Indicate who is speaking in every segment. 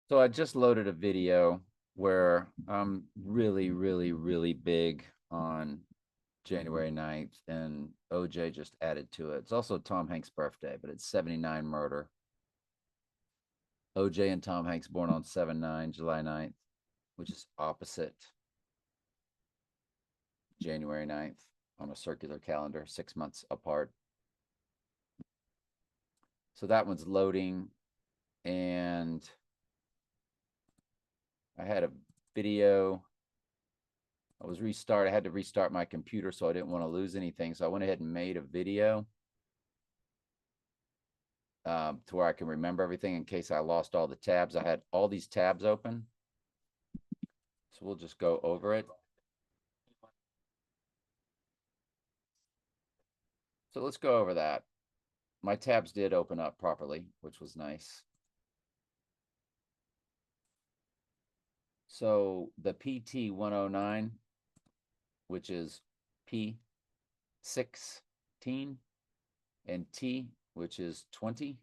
Speaker 1: So I just loaded a video where I'm really, really, really big on January 9th, and OJ just added to it. It's also Tom Hanks' birthday, but it's 79 murder. OJ and Tom Hanks born on 7/9, July 9th, which is opposite January 9th on a circular calendar, 6 months apart. So that one's loading, and I had a video. I had to restart my computer, so I didn't want to lose anything. So I went ahead and made a video to where I can remember everything in case I lost all the tabs. I had all these tabs open. So we'll just go over it. So let's go over that. My tabs did open up properly, which was nice. So the PT 109, which is P16, and T, which is 20.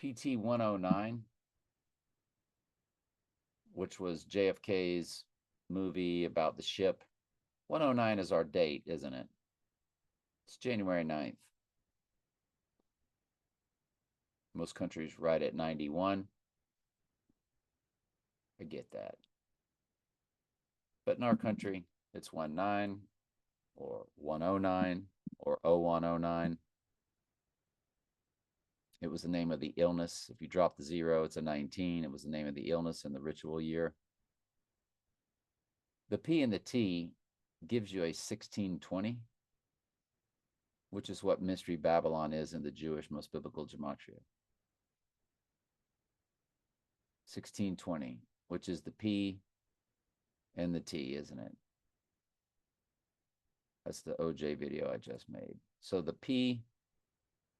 Speaker 1: PT 109, which was JFK's movie about the ship. 109 is our date, isn't it? It's January 9th. Most countries write at 91. I get that. But in our country, it's 19 or 109 or 0109. It was the name of the illness. If you drop the zero, it's a 19. It was the name of the illness in the ritual year. The P and the T gives you a 1620, which is what Mystery Babylon is in the Jewish most biblical gematria. 1620, which is the P and the T, isn't it? That's the OJ video I just made. So the P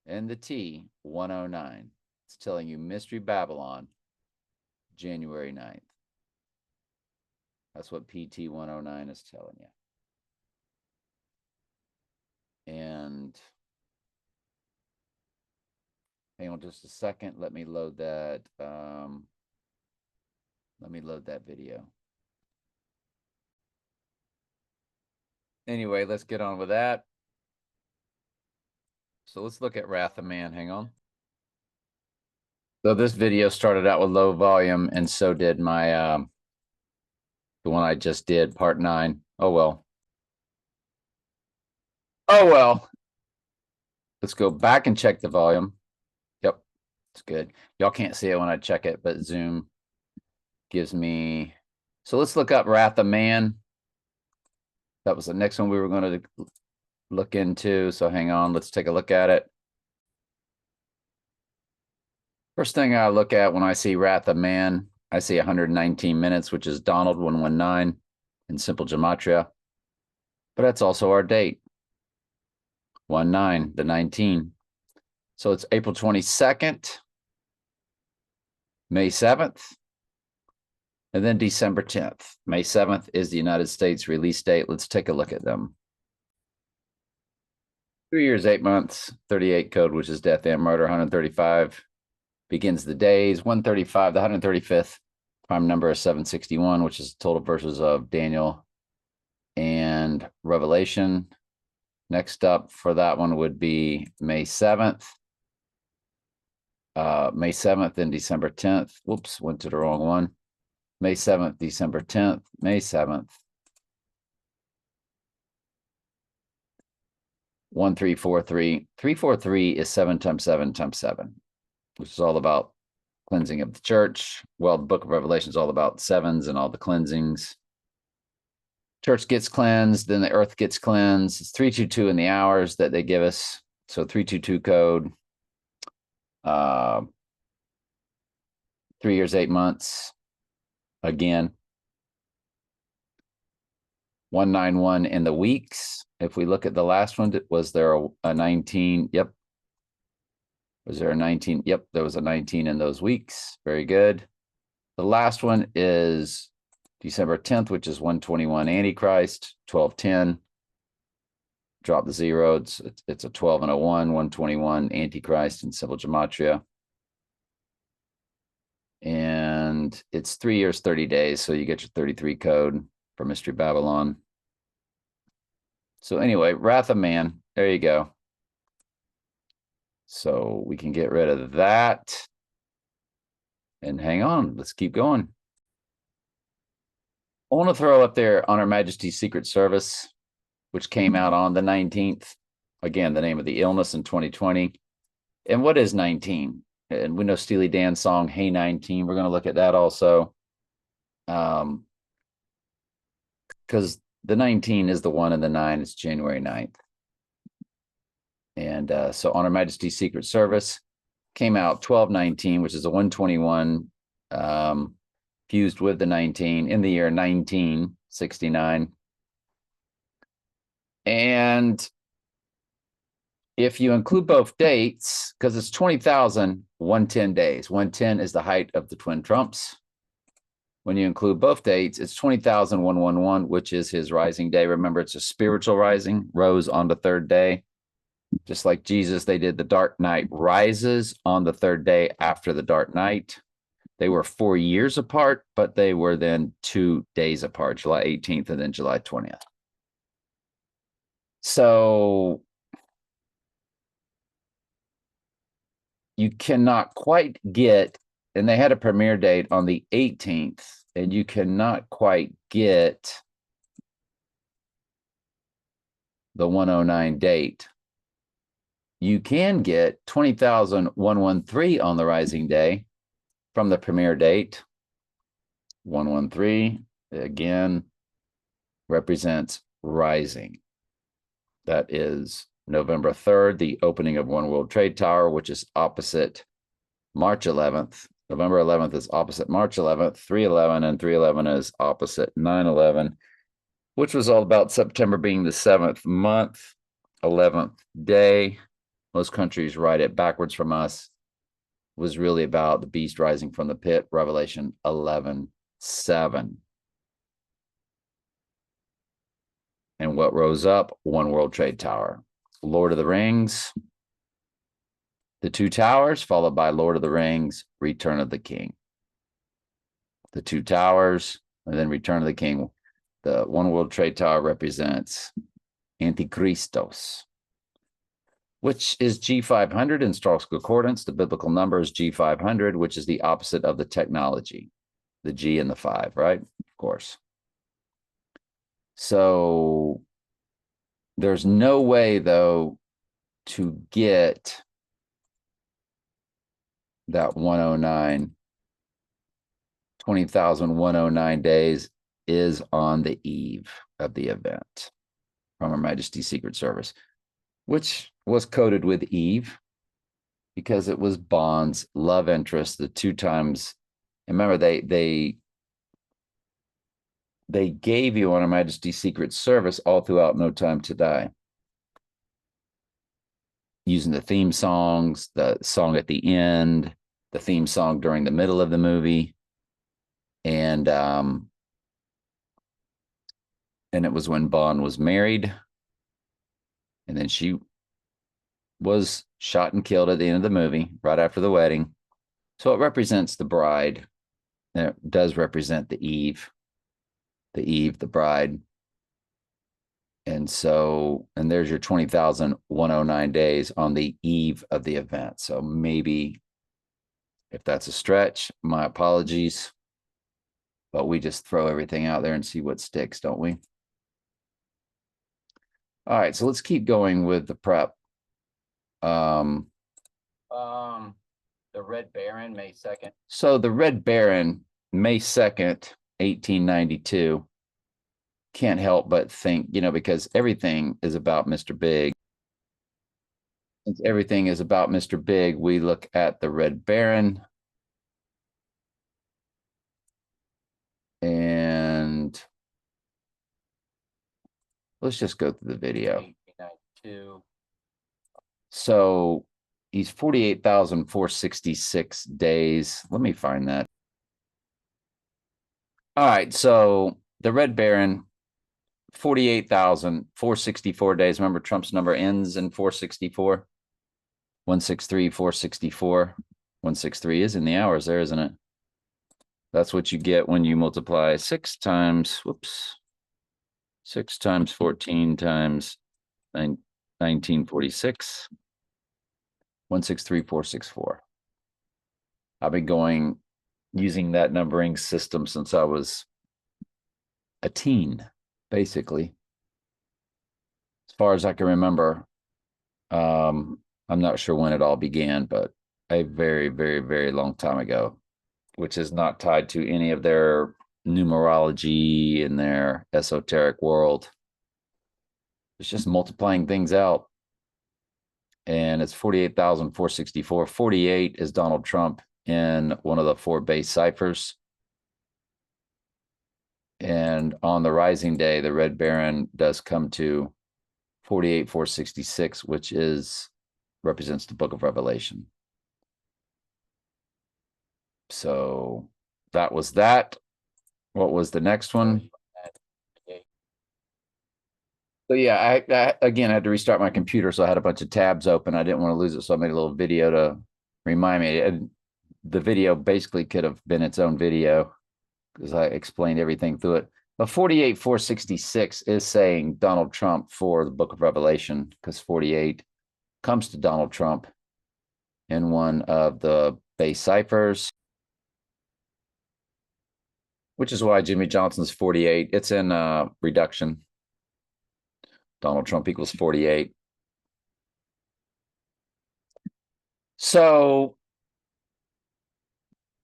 Speaker 1: and the T, 109. It's telling you Mystery Babylon, January 9th. That's what PT 109 is telling you. And hang on just a second. Let me load that. Let me load that video. Anyway, let's get on with that. So let's look at Wrath of Man. Hang on. So this video started out with low volume, and so did my the one I just did, part 9. Oh well. Oh well. Let's go back and check the volume. Yep, it's good. Y'all can't see it when I check it, but Zoom gives me. So let's look up Wrath of Man. That was the next one we were going to look into. So hang on, let's take a look at it. First thing I look at when I see Wrath of Man, I see 119 minutes, which is Donald 119 in simple gematria. But that's also our date, 19, the 19. So it's April 22nd, May 7th, and then December 10th. May 7th is the United States release date. Let's take a look at them. 3 years, 8 months, 38 code, which is death and murder. 135 begins the days. 135, the 135th prime number is 761, which is total verses of Daniel and Revelation. Next up for that one would be May 7th. May 7th and December 10th. Whoops, went to the wrong one. May 7th, December 10th, May 7th. 1343. 343 is 7 times 7 times 7, which is all about cleansing of the church. Well, the book of Revelation is all about sevens and all the cleansings. Church gets cleansed, then the earth gets cleansed. It's 322 in the hours that they give us. So 322 code. 3 years, 8 months. Again. 191 in the weeks. If we look at the last one, was there a 19? Yep. Was there a 19? Yep, there was a 19 in those weeks. Very good. The last one is December 10th, which is 121 Antichrist, 1210. drop the zero. It's a 12 and a 1, 121, Antichrist in simple gematria. And it's 3 years, 30 days. So you get your 33 code for Mystery Babylon. So anyway, Wrath of Man, there you go. So we can get rid of that. And hang on, let's keep going. I want to throw up there On Her Majesty's Secret Service, which came out on the 19th. Again, the name of the illness in 2020. And what is 19? And we know Steely Dan's song, Hey 19. We're going to look at that also. Because the 19 is the 1 and the 9. It's January 9th. And so On Her Majesty's Secret Service came out 12/19, which is a 121 fused with the 19 in the year 1969. And if you include both dates, because it's 20,000, 110 days. 110 is the height of the twin trumps. When you include both dates, it's 20,000, 111, which is his rising day. Remember, it's a spiritual rising, rose on the third day. Just like Jesus, they did the dark night rises on the third day after the dark night. They were 4 years apart, but they were then 2 days apart, July 18th and then July 20th. So you cannot quite get, and they had a premiere date on the 18th, and you cannot quite get the 109 date. You can get 20,113 on the rising day from the premiere date. 113, again, represents rising. That is November 3rd, the opening of One World Trade Tower, which is opposite March 11th. November 11th is opposite March 11th, 3/11, and 3/11 is opposite 9/11, which was all about September being the 7th month, 11th day. Most countries write it backwards from us. It was really about the beast rising from the pit, Revelation 11:7. And what rose up? One World Trade Tower. Lord of the Rings, The Two Towers, followed by Lord of the Rings, Return of the King. The Two Towers, and then Return of the King. The One World Trade Tower represents Antichristos, which is G500 in Strauss Concordance. The biblical number is G500, which is the opposite of the technology, the G and the 5, right? Of course. So there's no way, though, to get that 109, 20,109 days is on the eve of the event from Her Majesty's Secret Service, which was coded with Eve because it was Bond's love interest, the 2 times. Remember, they gave you On Her Majesty's Secret Service all throughout No Time to Die, using the theme songs, the song at the end, the theme song during the middle of the movie. And it was when Bond was married, and then she was shot and killed at the end of the movie, right after the wedding. So it represents the bride. It does represent the Eve, the bride. And so, and there's your 20,109 days on the eve of the event. So maybe if that's a stretch, my apologies, but we just throw everything out there and see what sticks, don't we? All right, so let's keep going with the prep. The Red Baron, May 2nd. So the Red Baron, May 2nd, 1892. Can't help but think, because everything is about Mr. Big. Since everything is about Mr. Big, we look at the Red Baron. And let's just go through the video. So he's 48,466 days. Let me find that. All right, so the Red Baron, 48,464 days. Remember, Trump's number ends in 464. 163, 464. 163 is in the hours there, isn't it? That's what you get when you multiply 6 times 14 times 1946. 163, 464. I've been using that numbering system since I was a teen, basically. As far as I can remember. I'm not sure when it all began, but a very, very, very long time ago, which is not tied to any of their numerology in their esoteric world. It's just multiplying things out. And it's 48,464. 48 is Donald Trump in one of the 4 base ciphers. And on the rising day, the Red Baron does come to 48,466, which represents the book of Revelation. So that was that. What was the next one? So yeah, I again had to restart my computer, so I had a bunch of tabs open. I didn't want to lose it, so I made a little video to remind me. And the video basically could have been its own video because I explained everything through it. But 48,466 is saying Donald Trump for the book of Revelation, because 48 comes to Donald Trump in one of the base ciphers, which is why Jimmy Johnson's 48. It's in reduction. Donald Trump equals 48. So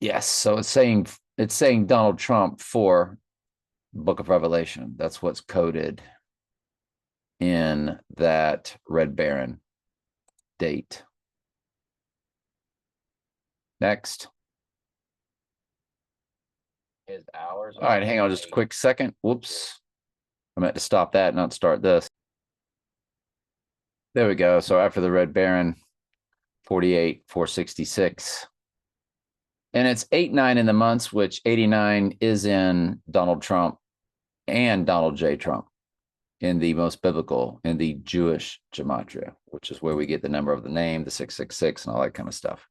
Speaker 1: yes, so it's saying Donald Trump for Book of Revelation. That's what's coded in that Red Baron date. Next. His hours. All right, hang on just a quick second. Whoops. I meant to stop that, not start this. There we go. So after the Red Baron, 48,466. And it's 8-9 in the months, which 89 is in Donald Trump and Donald J. Trump in the most biblical, in the Jewish gematria, which is where we get the number of the name, the 666, and all that kind of stuff.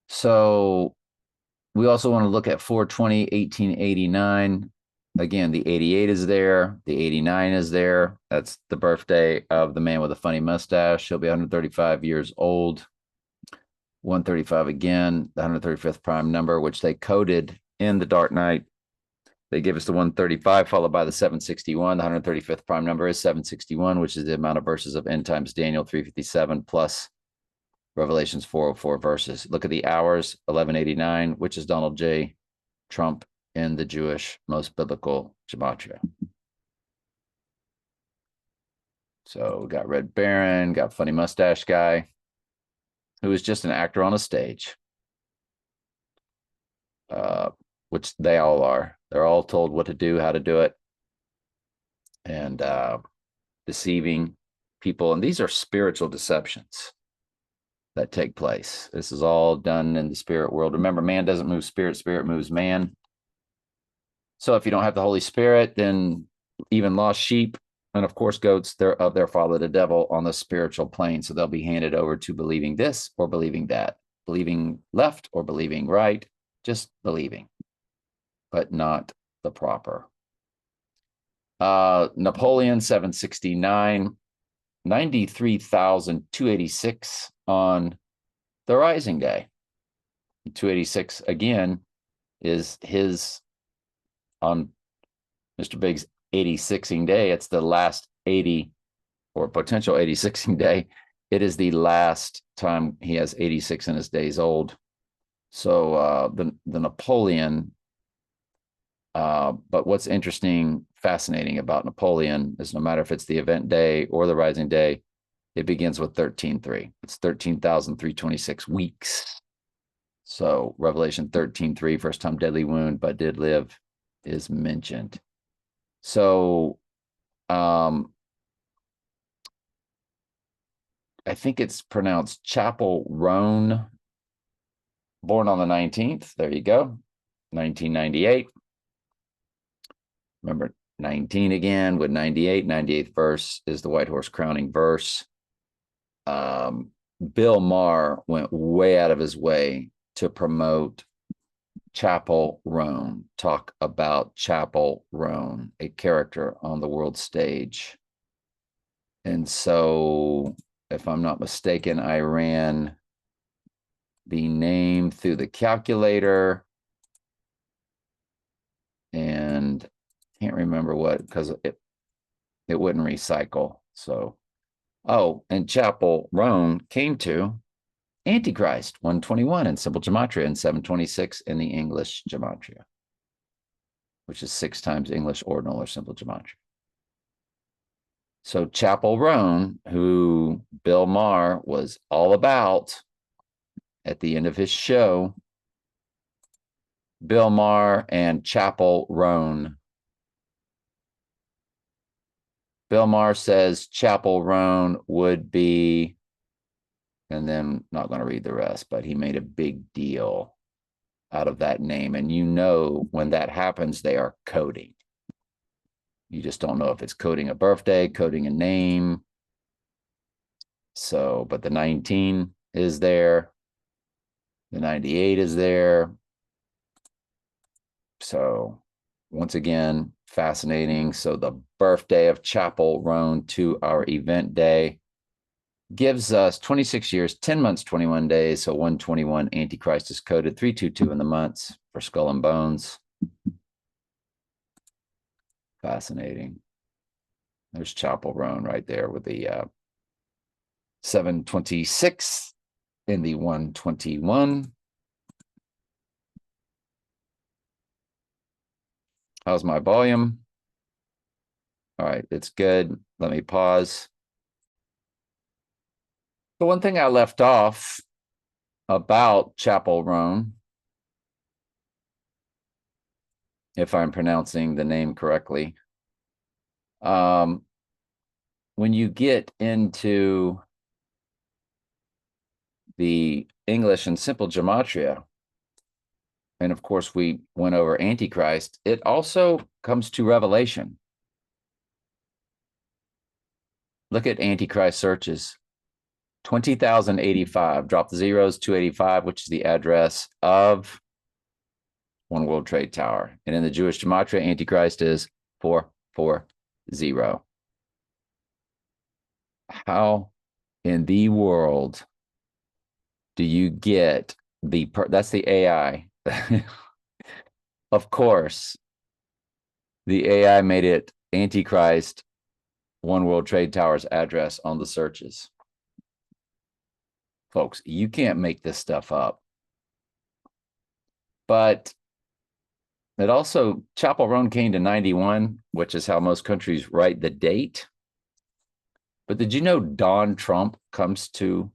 Speaker 1: So we also want to look at 420, 1889. Again, the 88 is there. The 89 is there. That's the birthday of the man with a funny mustache. He'll be 135 years old. 135 again, the 135th prime number, which they coded in the Dark Knight. They give us the 135 followed by the 761. The 135th prime number is 761, which is the amount of verses of end times Daniel 357 plus Revelations 404 verses. Look at the hours, 1189, which is Donald J. Trump in the Jewish most biblical gematria. So we got Red Baron, got funny mustache guy, who is just an actor on a stage, which they all are. They're all told what to do, how to do it, and deceiving people. And these are spiritual deceptions that take place. This is all done in the spirit world. Remember, man doesn't move spirit, spirit moves man. So if you don't have the Holy Spirit, then even lost sheep, and of course goats, they're of their father the devil on the spiritual plane. So they'll be handed over to believing this or believing that, believing left or believing right, just believing, but not the proper. Napoleon, 769, 93,286 on the rising day. 286 again is his on Mr. Big's 86ing day. It's the last 80 or potential 86ing day. It is the last time he has 86 in his days old. So the Napoleon, but what's interesting, fascinating about Napoleon is no matter if it's the event day or the rising day, it begins with 13.3. It's 13,326 weeks. So Revelation 13.3, first time deadly wound, but did live, is mentioned. So I think it's pronounced Chapel Roan, born on the 19th. There you go. 1998. Remember, 19 again with 98. 98th verse is the white horse crowning verse. Bill Maher went way out of his way to promote Chappell Roan, talk about Chappell Roan, a character on the world stage. And so, if I'm not mistaken, I ran the name through the calculator and can't remember what, because it wouldn't recycle. So, oh, and Chappell Roan came to Antichrist 121 in simple gematria and 726 in the English gematria, which is 6 times English ordinal or simple gematria. So Chappell Roan, who Bill Maher was all about at the end of his show, Bill Maher and Chappell Roan. Bill Maher says Chappell Roan would be, and then not going to read the rest, but he made a big deal out of that name. And you know, when that happens, they are coding. You just don't know if it's coding a birthday, coding a name. So, but the 19 is there. The 98 is there. So, once again, fascinating. So, the birthday of Chappell Roan to our event day gives us 26 years, 10 months, 21 days. So, 121 Antichrist is coded, 322 in the months for Skull and Bones. Fascinating. There's Chappell Roan right there with the 726 in the 121. How's my volume? All right, it's good. Let me pause. The one thing I left off about Chappell Roan, if I'm pronouncing the name correctly, when you get into the English and simple gematria, and of course we went over Antichrist, it also comes to Revelation. Look at Antichrist searches. 20,085. Drop the zeros, 285, which is the address of One World Trade Tower. And in the Jewish gematria, Antichrist is 440. How in the world do you get that's the AI. Of course, the AI made it Antichrist One World Trade Tower's address on the searches. Folks, you can't make this stuff up. But it also, Chappell Roan came to 91, which is how most countries write the date. But did you know Don Trump comes to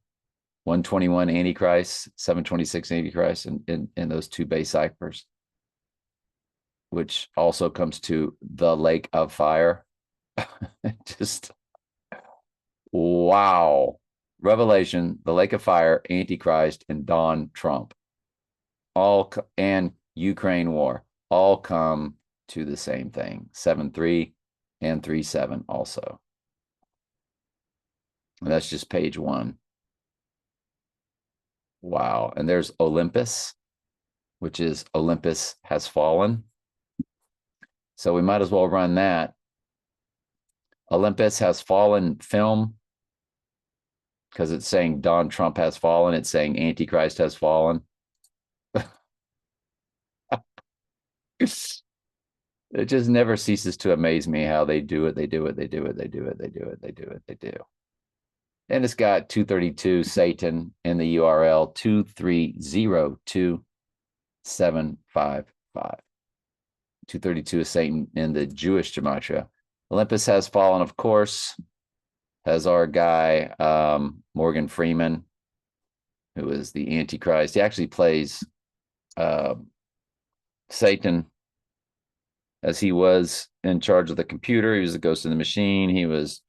Speaker 1: 121 Antichrist, 726 Antichrist in those two base ciphers, which also comes to the Lake of Fire? Just, wow. Revelation, the Lake of Fire, Antichrist, and Don Trump, and Ukraine war, all come to the same thing. 7.3 and 3.7 also. And that's just page 1. Wow. And there's Olympus, which is Olympus has fallen. So we might as well run that. Olympus has fallen film, because it's saying Don Trump has fallen. It's saying Antichrist has fallen. It just never ceases to amaze me how they do it. They do it. They do it. They do it. They do it. They do it. They do. And it's got 232 Satan in the URL 2302755. 232 is Satan in the Jewish gematria. Olympus has fallen, of course, has our guy Morgan Freeman, who is the Antichrist. He actually plays Satan, as he was in charge of the computer. He was the ghost in the machine. He was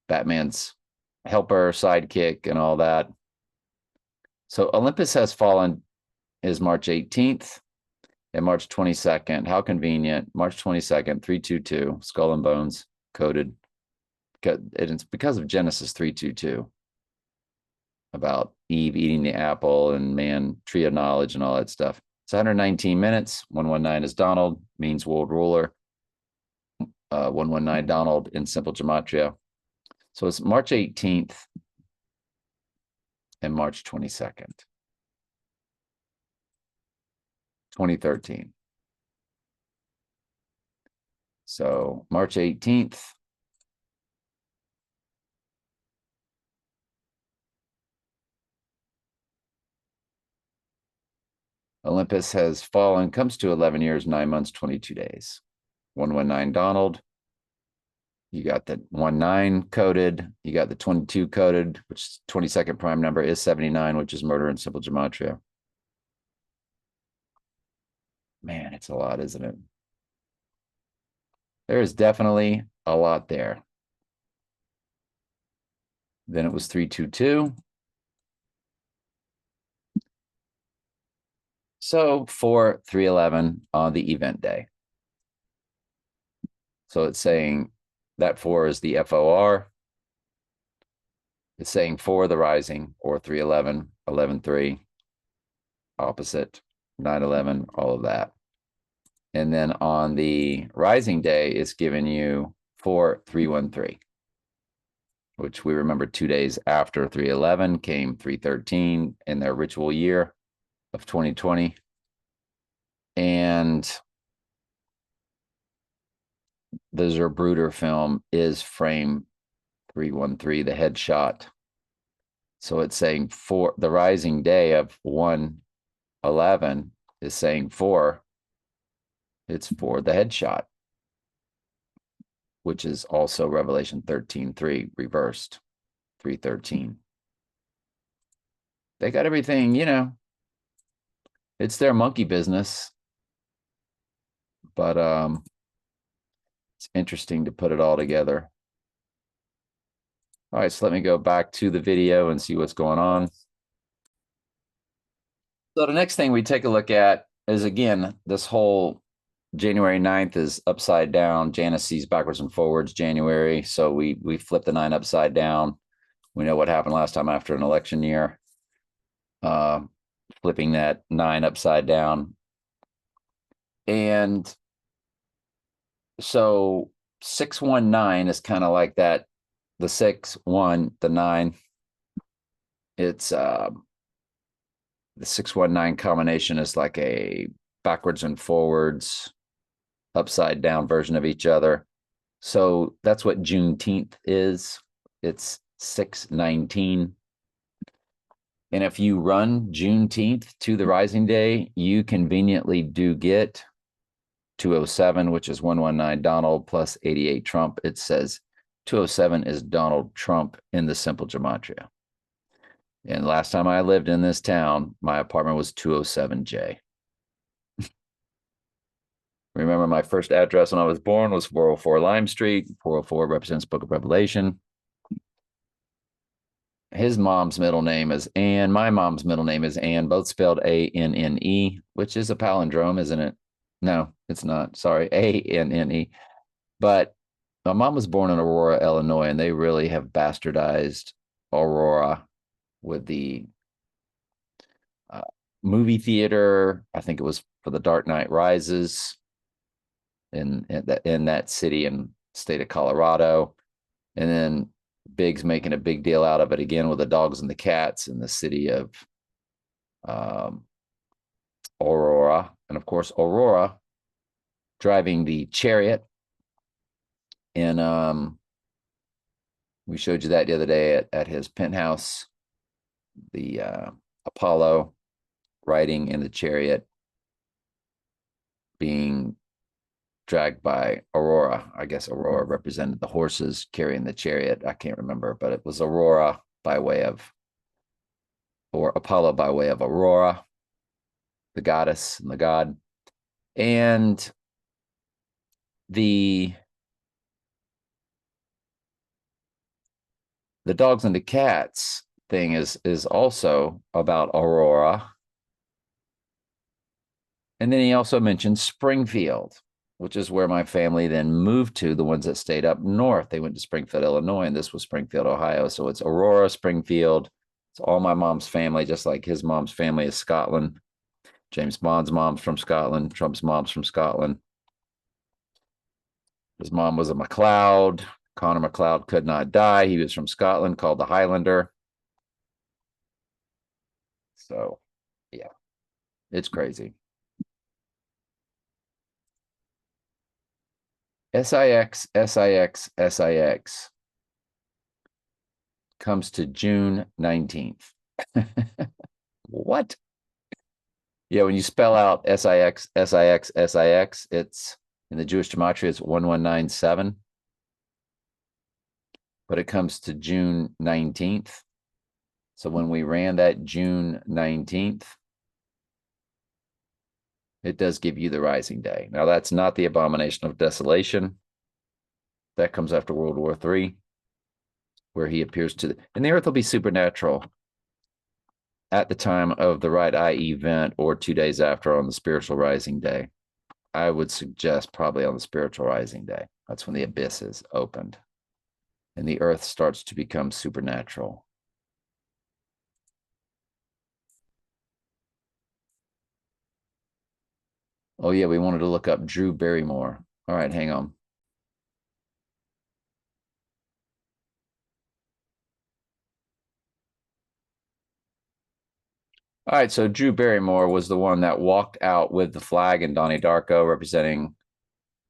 Speaker 1: Batman's helper, sidekick, and all that. So Olympus has fallen is March 18th. And March 22nd, how convenient. March 22nd, 322, Skull and Bones coded. It's because of Genesis 322 about Eve eating the apple and man, tree of knowledge and all that stuff. It's 119 minutes. 119 is Donald, means world ruler. 119 Donald in simple gematria. So it's March 18th and March 22nd, 2013. So March 18th. Olympus has fallen, comes to 11 years, 9 months, 22 days. 119 Donald. You got the 19 coded. You got the 22 coded, which 22nd prime number is 79, which is murder in simple gematria. Man, it's a lot, isn't it? There is definitely a lot there. Then it was 322. So 4-311 on the event day. So it's saying that 4 is the FOR. It's saying 4 the rising, or 311, 11-3, opposite, 9-11, all of that. And then on the rising day, it's giving you 4-313, which we remember 2 days after 311 came 313 in their ritual year of 2020. And the Zerbruder film is frame 313, the headshot. So it's saying the rising day of 111 is saying 4. It's for the headshot, which is also Revelation 13:3 reversed, 3:13. They got everything, it's their monkey business. But it's interesting to put it all together. All right, so let me go back to the video and see what's going on. So the next thing we take a look at is, again, this whole January 9th is upside down. Janus sees backwards and forwards January. So we flip the 9 upside down. We know what happened last time after an election year. Flipping that 9 upside down. And so 619 is kind of like that. The 6, 1, the 9. It's the 619 combination is like a backwards and forwards, upside down version of each other. So that's what Juneteenth is. It's 619. And if you run Juneteenth to the rising day, you conveniently do get 207, which is 119 Donald plus 88 Trump. It says 207 is Donald Trump in the simple gematria. And last time I lived in this town, my apartment was 207J. Remember, my first address when I was born was 404 Lime Street. 404 represents Book of Revelation. His mom's middle name is Anne. My mom's middle name is Anne, both spelled A-N-N-E, which is a palindrome, isn't it? No, it's not. Sorry, A-N-N-E. But my mom was born in Aurora, Illinois, and they really have bastardized Aurora with the movie theater. I think it was for The Dark Knight Rises in that city and state of Colorado. And then Big's making a big deal out of it again with the dogs and the cats in the city of Aurora. And of course, Aurora driving the chariot. And we showed you that the other day at his penthouse, the Apollo riding in the chariot being dragged by Aurora. I guess Aurora represented the horses carrying the chariot. I can't remember, but it was Aurora by way of, or Apollo by way of Aurora, the goddess and the god. And the dogs and the cats thing is also about Aurora. And then he also mentioned Springfield, which is where my family then moved to, the ones that stayed up north. They went to Springfield, Illinois, and this was Springfield, Ohio. So it's Aurora, Springfield. It's all my mom's family, just like his mom's family is Scotland. James Bond's mom's from Scotland. Trump's mom's from Scotland. His mom was a MacLeod. Connor MacLeod could not die. He was from Scotland, called the Highlander. So, yeah, it's crazy. SIX, SIX, SIX comes to June 19th. What? Yeah, when you spell out SIX, SIX, SIX, it's in the Jewish gematria, it's 1197. But it comes to June 19th. So when we ran that June 19th, it does give you the rising day. Now, that's not the abomination of desolation. That comes after World War III, where he appears to, and the earth will be supernatural at the time of the right eye event or 2 days after on the spiritual rising day. I would suggest probably on the spiritual rising day. That's when the abyss is opened and the earth starts to become supernatural. Oh, yeah, we wanted to look up Drew Barrymore. All right, hang on. All right, so Drew Barrymore was the one that walked out with the flag in Donnie Darko representing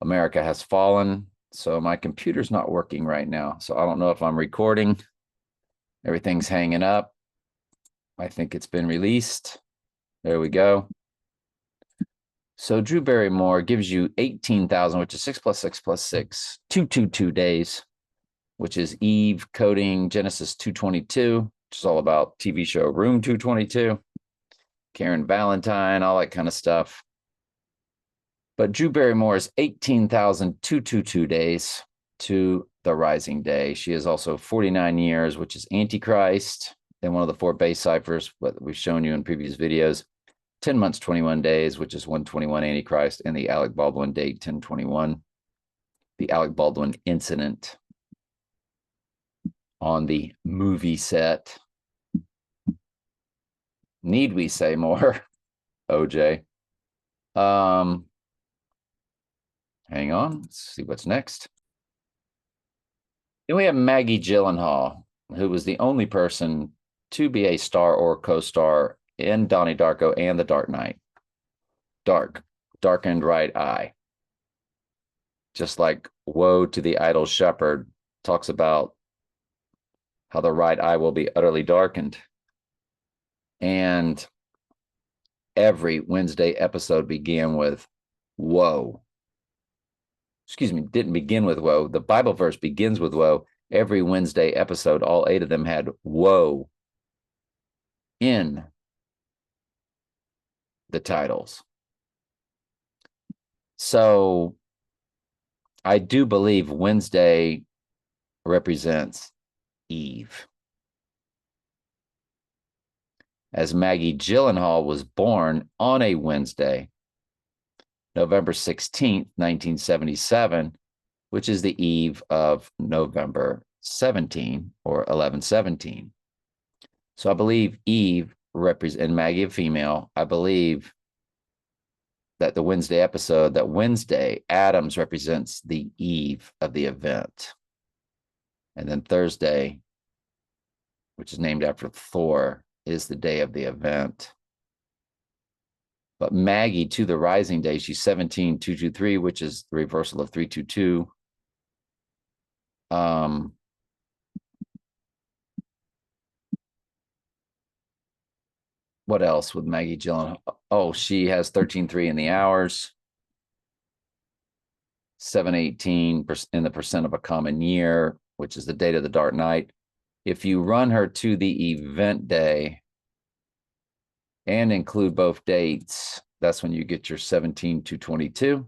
Speaker 1: America Has Fallen. So my computer's not working right now. So I don't know if I'm recording. Everything's hanging up. I think it's been released. There we go. So Drew Barrymore gives you 18,000, which is 6 plus 6 plus 6, 222 days, which is Eve coding Genesis 222, which is all about TV show Room 222, Karen Valentine, all that kind of stuff. But Drew Barrymore is 18,222 days to the rising day. She is also 49 years, which is Antichrist, and one of the 4 base ciphers that we've shown you in previous videos. 10 months, 21 days, which is 121 Antichrist, and the Alec Baldwin date, 1021. The Alec Baldwin incident on the movie set. Need we say more? OJ. Hang on, let's see what's next. Then we have Maggie Gyllenhaal, who was the only person to be a star or co-star in Donnie Darko and The Dark Knight. Darkened right eye. Just like Woe to the Idle Shepherd talks about how the right eye will be utterly darkened. And every Wednesday episode began with woe. Excuse me, didn't begin with woe. The Bible verse begins with woe. Every Wednesday episode, all 8 of them had woe in the titles. So I do believe Wednesday represents Eve. As Maggie Gyllenhaal was born on a Wednesday, November 16th, 1977, which is the eve of November 17 or 11/17. So I believe Eve represents, and Maggie a female, I believe that the Wednesday episode, that Wednesday, Adams represents the eve of the event. And then Thursday, which is named after Thor, is the day of the event. But Maggie to the rising day, she's 17,223, which is the reversal of 322. What else with Maggie Gyllenhaal? Oh, she has 13.3 in the hours, 718 in the percent of a common year, which is the date of the Dark Knight. If you run her to the event day and include both dates, that's when you get your 17,222.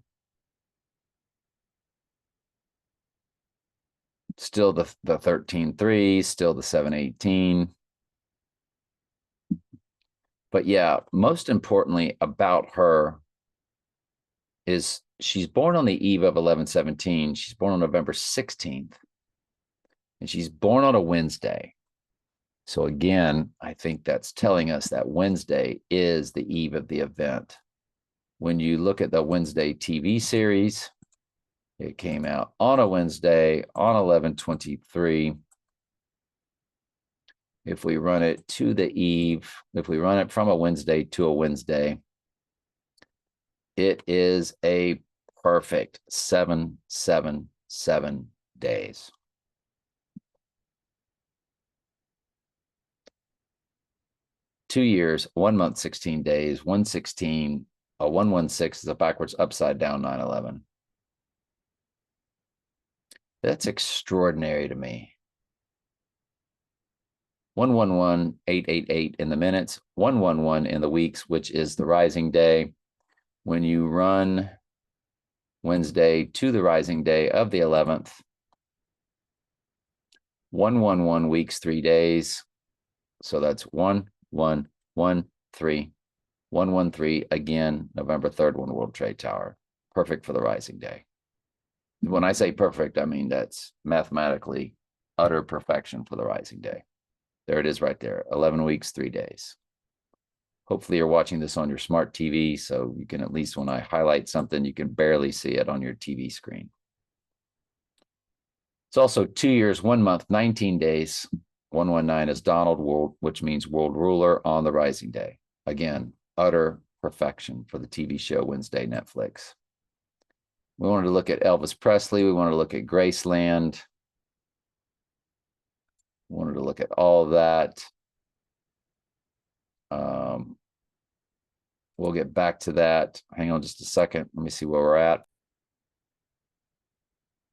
Speaker 1: Still the 13.3, still the 718. But yeah, most importantly about her is she's born on the eve of 11/17. She's born on November 16th, and she's born on a Wednesday. So again, I think that's telling us that Wednesday is the eve of the event. When you look at the Wednesday TV series, it came out on a Wednesday on 11/23. If we run it to the eve, if we run it from a Wednesday to a Wednesday, it is a perfect 777 days. Two years, 1 month, 16 days, 116, a 116 is a backwards upside down 9/11. That's extraordinary to me. 111,888 in the minutes, 111 in the weeks, which is the rising day. When you run Wednesday to the rising day of the 11th, 111 weeks, 3 days. So that's 1-1-1-3, 113 again, November 3rd, when World Trade Tower. Perfect for the rising day. When I say perfect, I mean that's mathematically utter perfection for the rising day. There it is right there, 11 weeks, 3 days. Hopefully you're watching this on your smart TV, so you can at least, when I highlight something, you can barely see it on your TV screen. It's also 2 years, 1 month, 19 days. 119 is Donald, world, which means world ruler on the rising day. Again, utter perfection for the TV show Wednesday, Netflix. We wanted to look at Elvis Presley. We wanted to look at Graceland. We wanted to look at all of that. We'll get back to that. Hang on just a second. Let me see where we're at.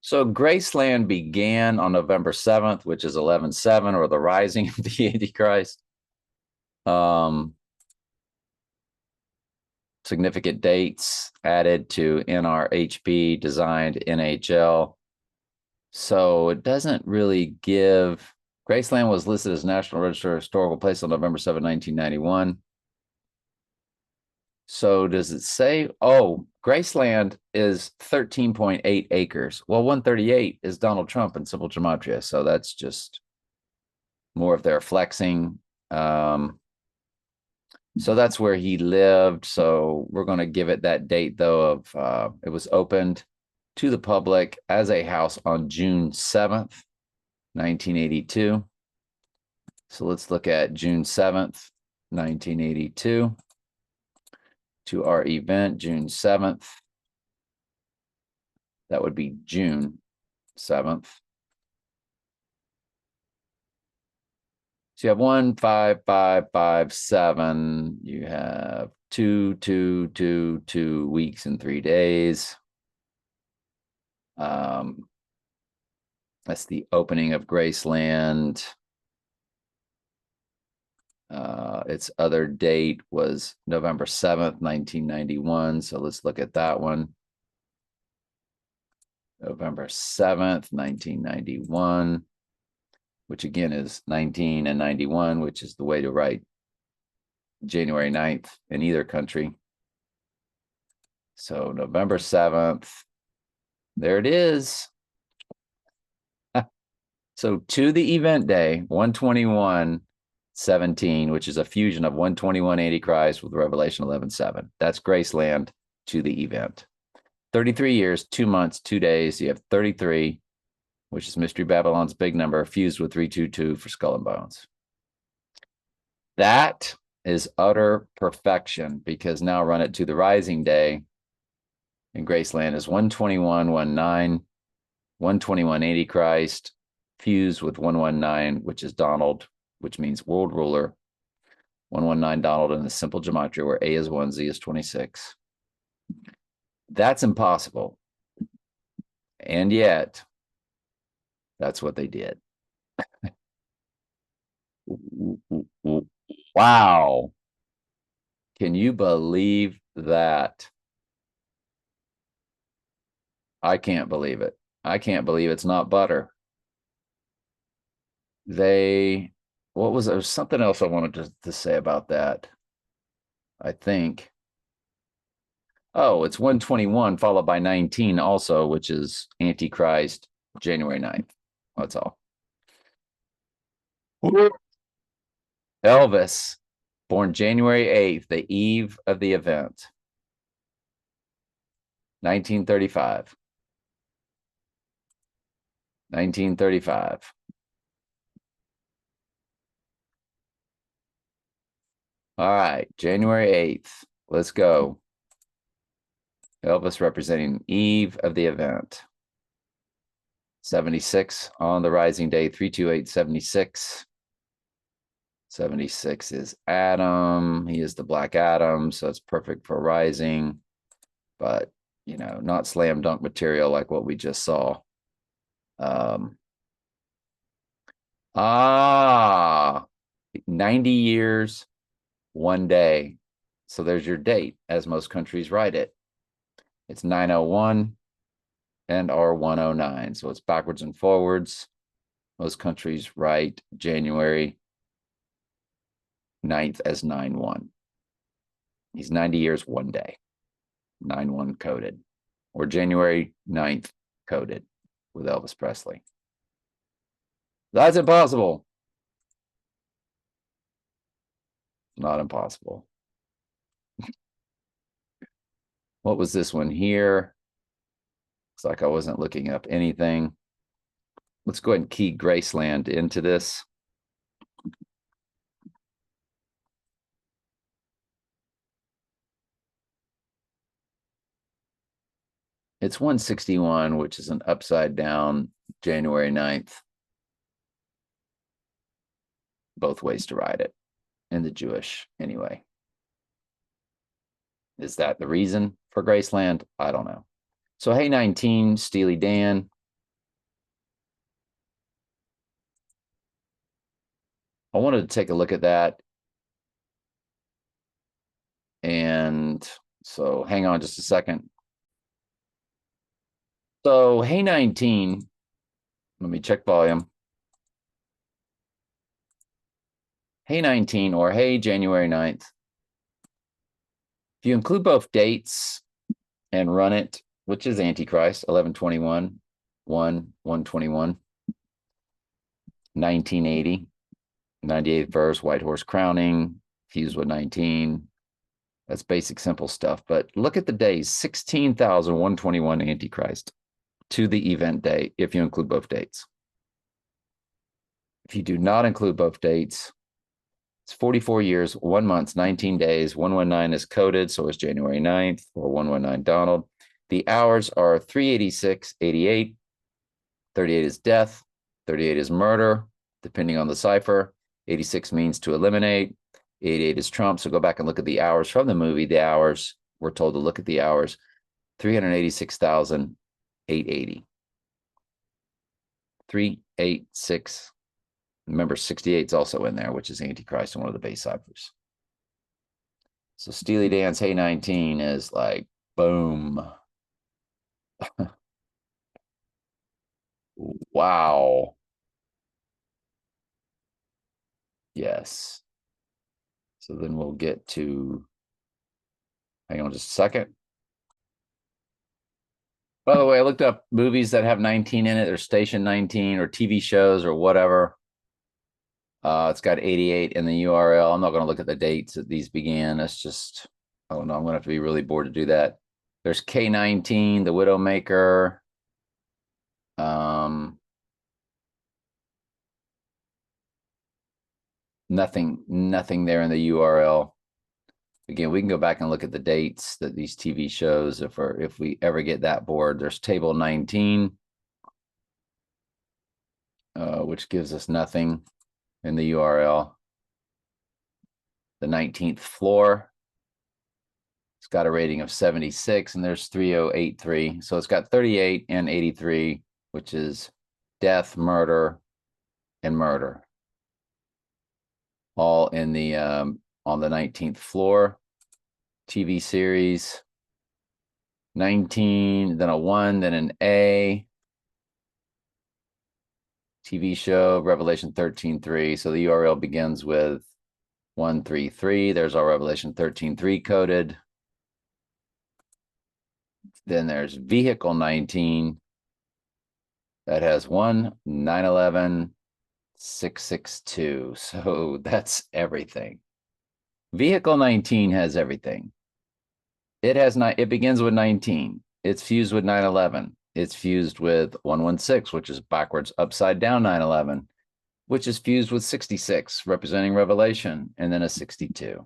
Speaker 1: So Graceland began on November 7th, which is 11/7, or the rising of the Antichrist. Significant dates added to NRHB, designed NHL. So it doesn't really give. Graceland was listed as National Register of Historical Place on November 7, 1991. So does it say, oh, Graceland is 13.8 acres. Well, 138 is Donald Trump in simple gematria. So that's just more of their flexing. So that's where he lived. So we're going to give it that date, though, of it was opened to the public as a house on June 7th, 1982. So let's look at June 7th, 1982. To our event, June 7th. That would be June 7th. So you have 1, 5, 5, 5, 7. You have 2, 2, 2, 2 weeks and 3 days. That's the opening of Graceland. Its other date was November 7th, 1991. So let's look at that one. November 7th, 1991, which again is 19 and 91, which is the way to write January 9th in either country. So November 7th, there it is. So to the event day, 121:17, which is a fusion of 121 Antichrist with Revelation 11:7. That's Graceland to the event. 33 years, 2 months, 2 days. You have 33, which is Mystery Babylon's big number, fused with 322 for Skull and Bones. That is utter perfection, because now run it to the rising day in Graceland is 121:19, 121 Antichrist, fused with 119, which is Donald, which means world ruler. 119 Donald in the simple gematria, where A is 1, Z is 26. That's impossible. And yet, that's what they did. Wow. Can you believe that? I can't believe it. I can't believe it's not butter. There was something else I wanted to say about that. I think. Oh, it's 121 followed by 19 also, which is Antichrist, January 9th. That's all. Elvis, born January 8th, the eve of the event. 1935. 1935. All right, January 8th. Let's go. Elvis representing eve of the event. 76 on the rising day, 32876. 76 is Adam. He is the Black Adam, so it's perfect for rising, but you know, not slam dunk material like what we just saw. 90 years, 1 day. So there's your date, as most countries write it. It's 901 and R109. So it's backwards and forwards. Most countries write January 9th as 9-1. He's 90 years, 1 day. 9-1 coded. Or January 9th coded with Elvis Presley. That's impossible. Not impossible. What was this one here? Looks like I wasn't looking up anything. Let's go ahead and key Graceland into this. It's 161, which is an upside down January 9th. Both ways to write it in the Jewish anyway. Is that the reason for Graceland? I don't know. So, hey, 19, Steely Dan. I wanted to take a look at that. And so hang on just a second. So, hey, 19, let me check volume. Hey, 19 or hey, January 9th. If you include both dates and run it, which is Antichrist, 1121, 121, 1980, 98th verse, White Horse Crowning, fused with 19. That's basic, simple stuff. But look at the days, 16,121 Antichrist to the event day, if you include both dates. If you do not include both dates, it's 44 years, 1 month, 19 days. 119 is coded, so it's January 9th or 119 Donald. The hours are 386:88. 38 is death. 38 is murder, depending on the cipher. 86 means to eliminate. 88 is Trump. So go back and look at the hours from the movie. The hours, we're told to look at the hours. 386,880. 386. Remember, 68 is also in there, which is Antichrist and one of the base ciphers. So Steely Dan's Hey 19 is like, boom. Wow. Yes. So then we'll get to, hang on just a second. By the way, I looked up movies that have 19 in it, or Station 19, or TV shows, or whatever. It's got 88 in the URL. I'm not going to look at the dates that these began. It's just, I don't know. I'm going to have to be really bored to do that. There's K19, The Widowmaker. Nothing there in the URL. Again, we can go back and look at the dates that these TV shows, if we ever get that bored. There's table 19, which gives us nothing in the URL. The 19th floor. It's got a rating of 76, and there's 3083. So it's got 38 and 83, which is death, murder, and murder. All in the on the 19th floor. TV series 19, then a 1, then an A. TV show Revelation 13:3. So the URL begins with 133. There's our Revelation 13:3 coded. Then there's vehicle 19 that has 1911662. So that's everything. Vehicle 19 has everything. It begins with 19. It's fused with 911. It's fused with 116, which is backwards upside down 911, which is fused with 66, representing Revelation, and then a 62.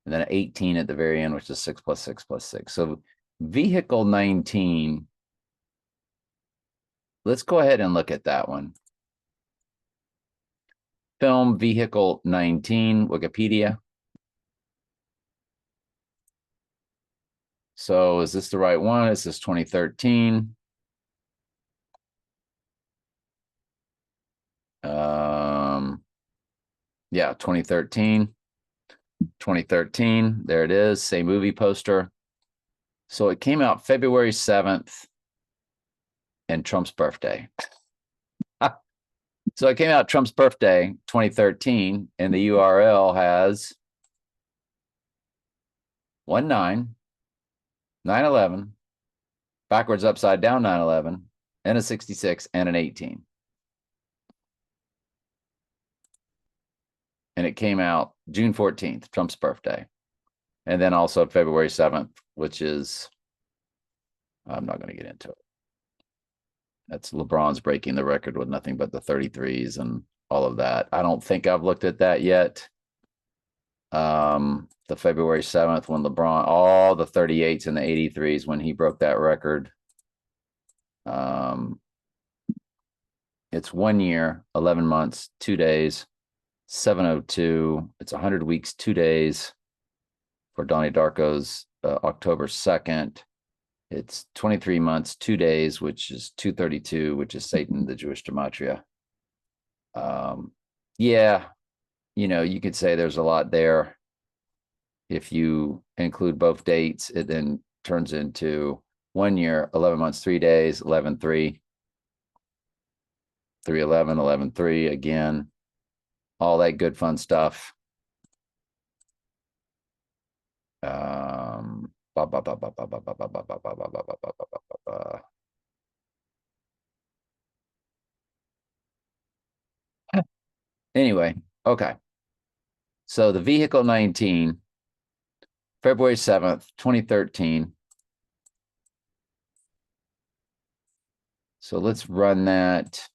Speaker 1: And then an 18 at the very end, which is 6 plus 6 plus 6. So vehicle 19, let's go ahead and look at that one. Film vehicle 19, Wikipedia. So is this the right one? Is this 2013? Yeah, 2013. 2013. There it is. Same movie poster. So it came out February 7th and Trump's birthday. So it came out Trump's birthday, 2013, and the URL has 19911, backwards upside down 911, and a 66 and an 18. And it came out June 14th, Trump's birthday. And then also February 7th, which is, I'm not going to get into it. That's LeBron's breaking the record with nothing but the 33s and all of that. I don't think I've looked at that yet. The February 7th when LeBron, all the 38s and the 83s when he broke that record. It's 1 year, 11 months, 2 days, 702. It's 100 weeks, 2 days for Donnie Darko's October 2nd. It's 23 months, 2 days, which is 232, which is Satan, the Jewish gematria. Yeah, you know, you could say there's a lot there. If you include both dates, it then turns into 1 year, 11 months, 3 days, 11-3, 3-11, 11-3 again, all that good fun stuff. Anyway, okay. So the vehicle 19, February 7th, 2013. So let's run that.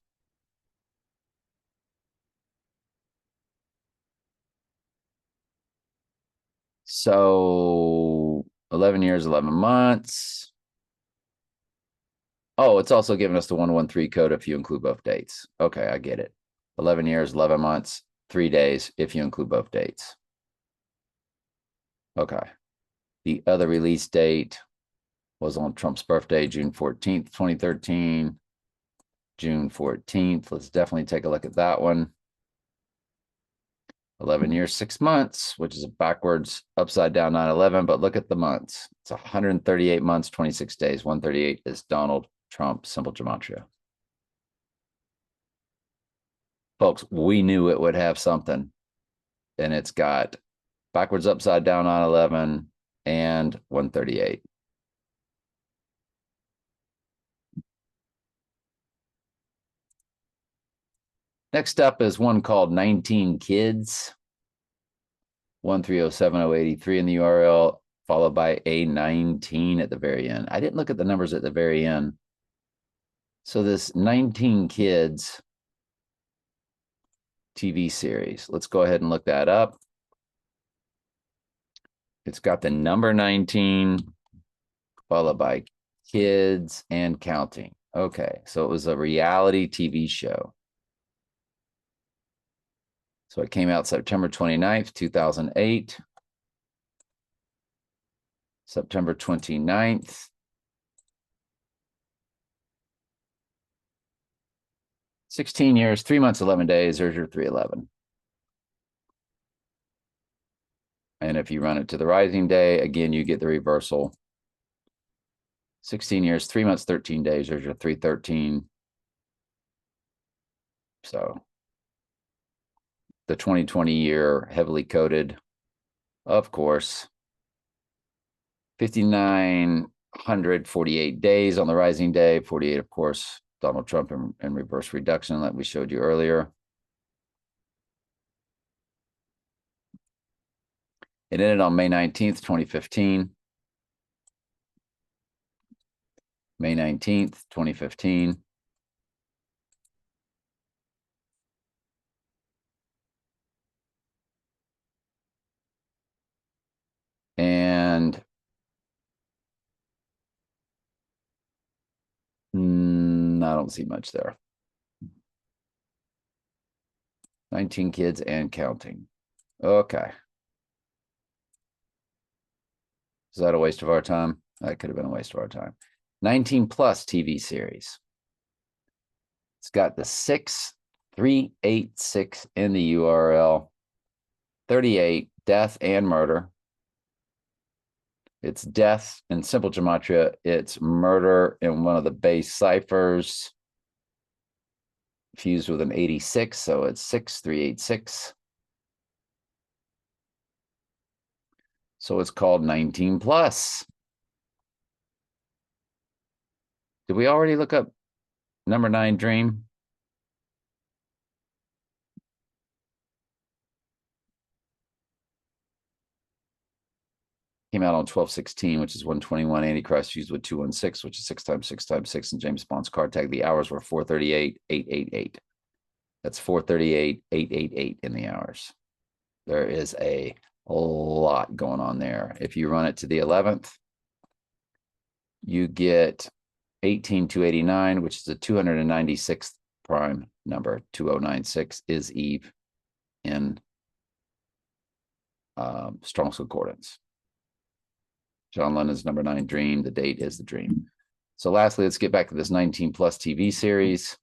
Speaker 1: So 11 years, 11 months. Oh, it's also giving us the 113 code if you include both dates. Okay, I get it. 11 years, 11 months, 3 days if you include both dates. Okay. The other release date was on Trump's birthday, June 14th, 2013. June 14th. Let's definitely take a look at that one. 11 years, 6 months, which is a backwards upside down 9/11, but look at the months. It's 138 months, 26 days. 138 is Donald Trump, simple gematria. Folks, we knew it would have something, and it's got backwards upside down 9/11 and 138. Next up is one called 19 Kids. 1307083 in the URL, followed by a 19 at the very end. I didn't look at the numbers at the very end. So this 19 Kids TV series, let's go ahead and look that up. It's got the number 19, followed by kids and counting. Okay, so it was a reality TV show. So it came out September 29th, 2008. September 29th. 16 years, 3 months, 11 days. There's your 311. And if you run it to the rising day, again, you get the reversal. 16 years, 3 months, 13 days. There's your 313. So the 2020 year heavily coded, of course. 59 148 days on the rising day. 48, of course, Donald Trump and reverse reduction that we showed you earlier. It ended on May 19th, 2015. May 19th, 2015. And I don't see much there. 19 kids and counting. Okay. Is that a waste of our time? That could have been a waste of our time. 19 plus TV series. It's got the 6386 in the URL. 38, death and murder. It's death in simple gematria. It's murder in one of the base ciphers, fused with an 86, so it's 6386. So it's called 19 plus. Did we already look up number 9 dream? Came out on 12/16, which is 121. Antichrist fused with 216, which is 6 times 6 times 6 in James Bond's card tag. The hours were 438, 888. That's 438, 888 in the hours. There is a lot going on there. If you run it to the 11th, you get 18289, which is the 296th prime number. 2096 is Eve in Strong's Concordance. John Lennon's number 9 dream. The date is the dream. So lastly, let's get back to this 19 plus TV series.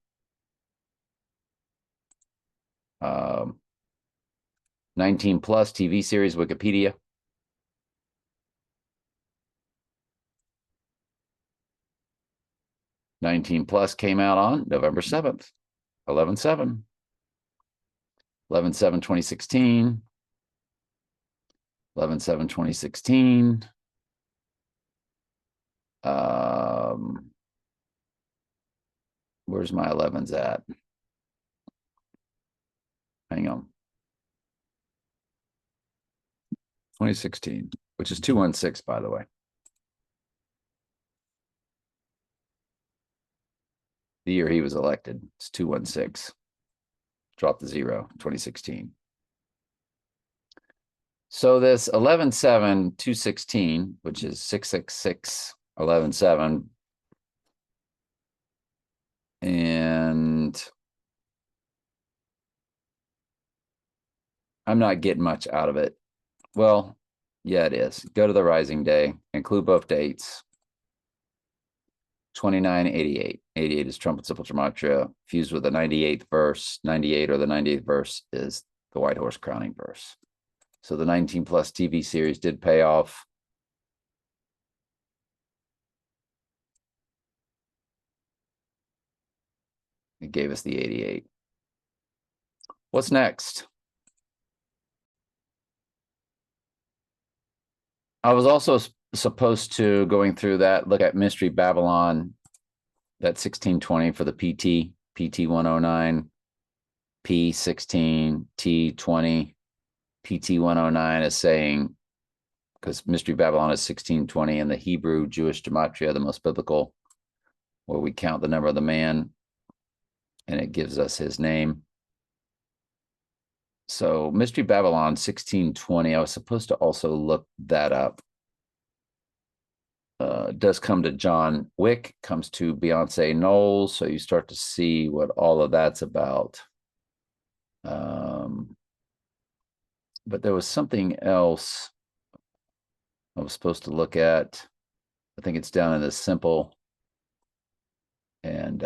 Speaker 1: 19 plus TV series, Wikipedia. '19 plus came out on November 7th, 11/7. 11/7/2016. 11/7/2016. Where's my 11s at? Hang on. 2016, which is 216, by the way. The year he was elected, it's 216. Drop the 0, 2016. So this 11/7/216, which is 666 11/7, and I'm not getting much out of it. Well, yeah, it is. Go to the rising day, include both dates. 2988. 88 is trumpet simple gematria, fused with the 98th verse. 98 or the 98th verse is the White Horse crowning verse. So the 19 plus TV series did pay off. It gave us the 88. What's next? I was also supposed to, going through that, look at Mystery Babylon, that 1620 for the PT, PT 109, P16, T20, PT 109 is saying, because Mystery Babylon is 1620 in the Hebrew Jewish gematria, the most biblical, where we count the number of the man, and it gives us his name. So Mystery Babylon 1620, I was supposed to also look that up. Does come to John Wick, comes to Beyonce Knowles, so you start to see what all of that's about. But there was something else I was supposed to look at. I think it's down in the simple. And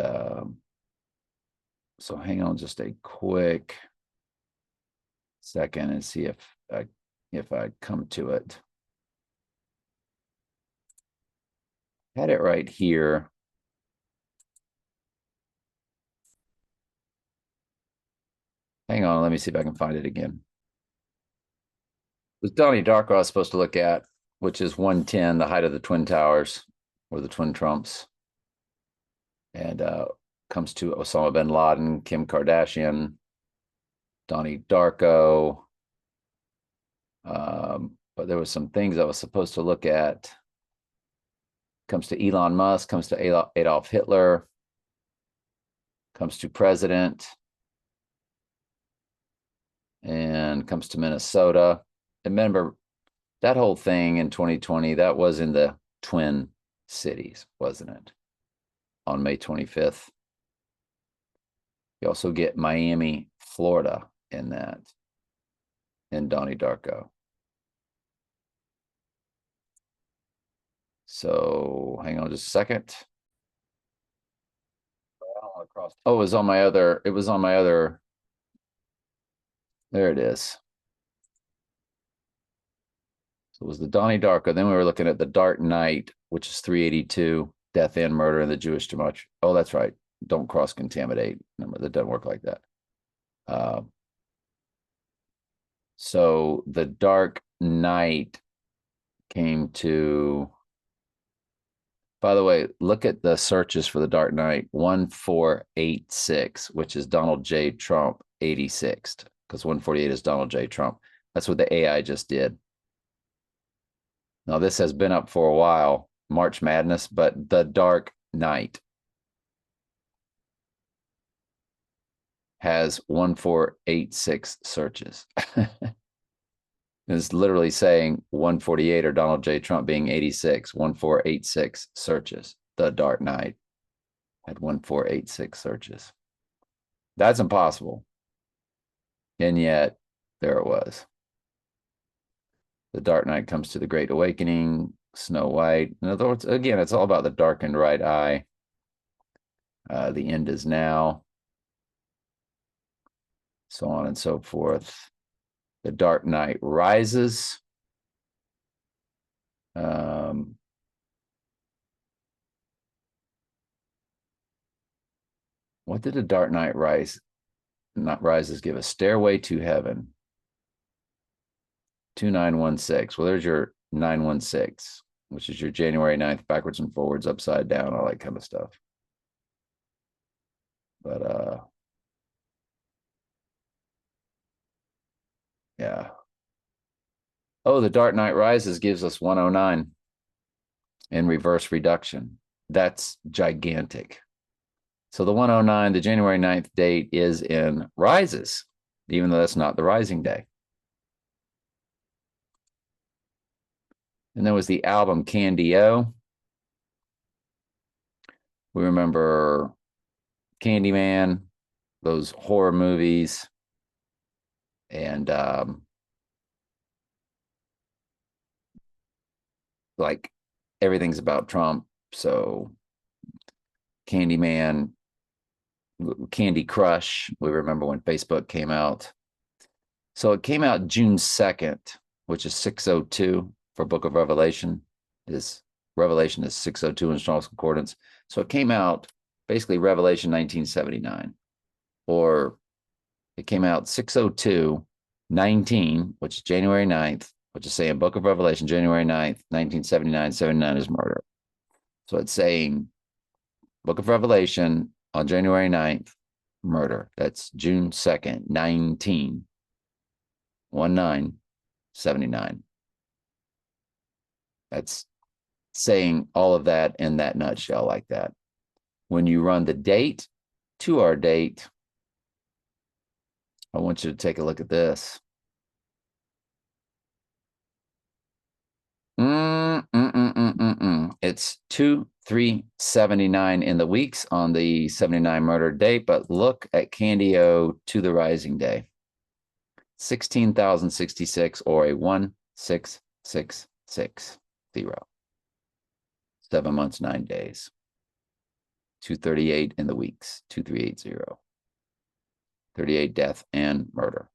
Speaker 1: so hang on just a quick second and see if I come to it. Had it right here. Hang on, let me see if I can find it again. It was Donnie Darko I was supposed to look at, which is 110, the height of the Twin Towers. or the twin Trumps. And comes to Osama bin Laden, Kim Kardashian, Donnie Darko. But there was some things I was supposed to look at. Comes to Elon Musk, comes to Adolf Hitler, comes to president, and comes to Minnesota. And remember, that whole thing in 2020, that was in the Twin Cities, wasn't it? On May 25th. You also get Miami, Florida in that, in Donnie Darko. So hang on just a second. Oh, it was on my other, there it is. So it was the Donnie Darko. Then we were looking at the Dark Knight, which is 382, Death and Murder in the Jewish Gematria. Oh, that's right. Don't cross-contaminate. Remember, that doesn't work like that. So the Dark Knight came to, by the way, look at the searches for the Dark Knight, 1486, which is Donald J. Trump 86th, because 148 is Donald J. Trump. That's what the AI just did. Now, this has been up for a while, March Madness, but the Dark Knight has 1486 searches. It's literally saying 148 or Donald J. Trump being 86, 1486 searches. The Dark Knight had 1486 searches. That's impossible. And yet, there it was. The Dark Knight comes to the Great Awakening, Snow White. In other words, again, it's all about the darkened right eye. The end is now. So on and so forth. The Dark Knight Rises. What did the Dark Knight Rises give us? Stairway to Heaven. 2916. Well, there's your 916, which is your January 9th, backwards and forwards, upside down, all that kind of stuff. But yeah. Oh, the Dark Knight Rises gives us 109 in reverse reduction. That's gigantic. So the 109, the January 9th date is in Rises, even though that's not the rising day. And there was the album Candy-O. We remember Candyman, those horror movies, and like everything's about Trump. So Candyman, Candy Crush, we remember when Facebook came out. So it came out June 2nd, which is 602 for Book of Revelation. Revelation is 602 in Strong's Concordance. So it came out basically Revelation 1979, or it came out 602-19, which is January 9th, which is saying Book of Revelation, January 9th, 1979, 79 is murder. So it's saying Book of Revelation on January 9th, murder. That's June 2nd, 1979. That's saying all of that in that nutshell like that. When you run the date to our date, I want you to take a look at this. It's 2/3/79 in the weeks on the 79 murder date, but look at Candy-O to the rising day. 16,066 or a 1666. 7 months, 9 days. 238 in the weeks. 2380. 38 death and murder.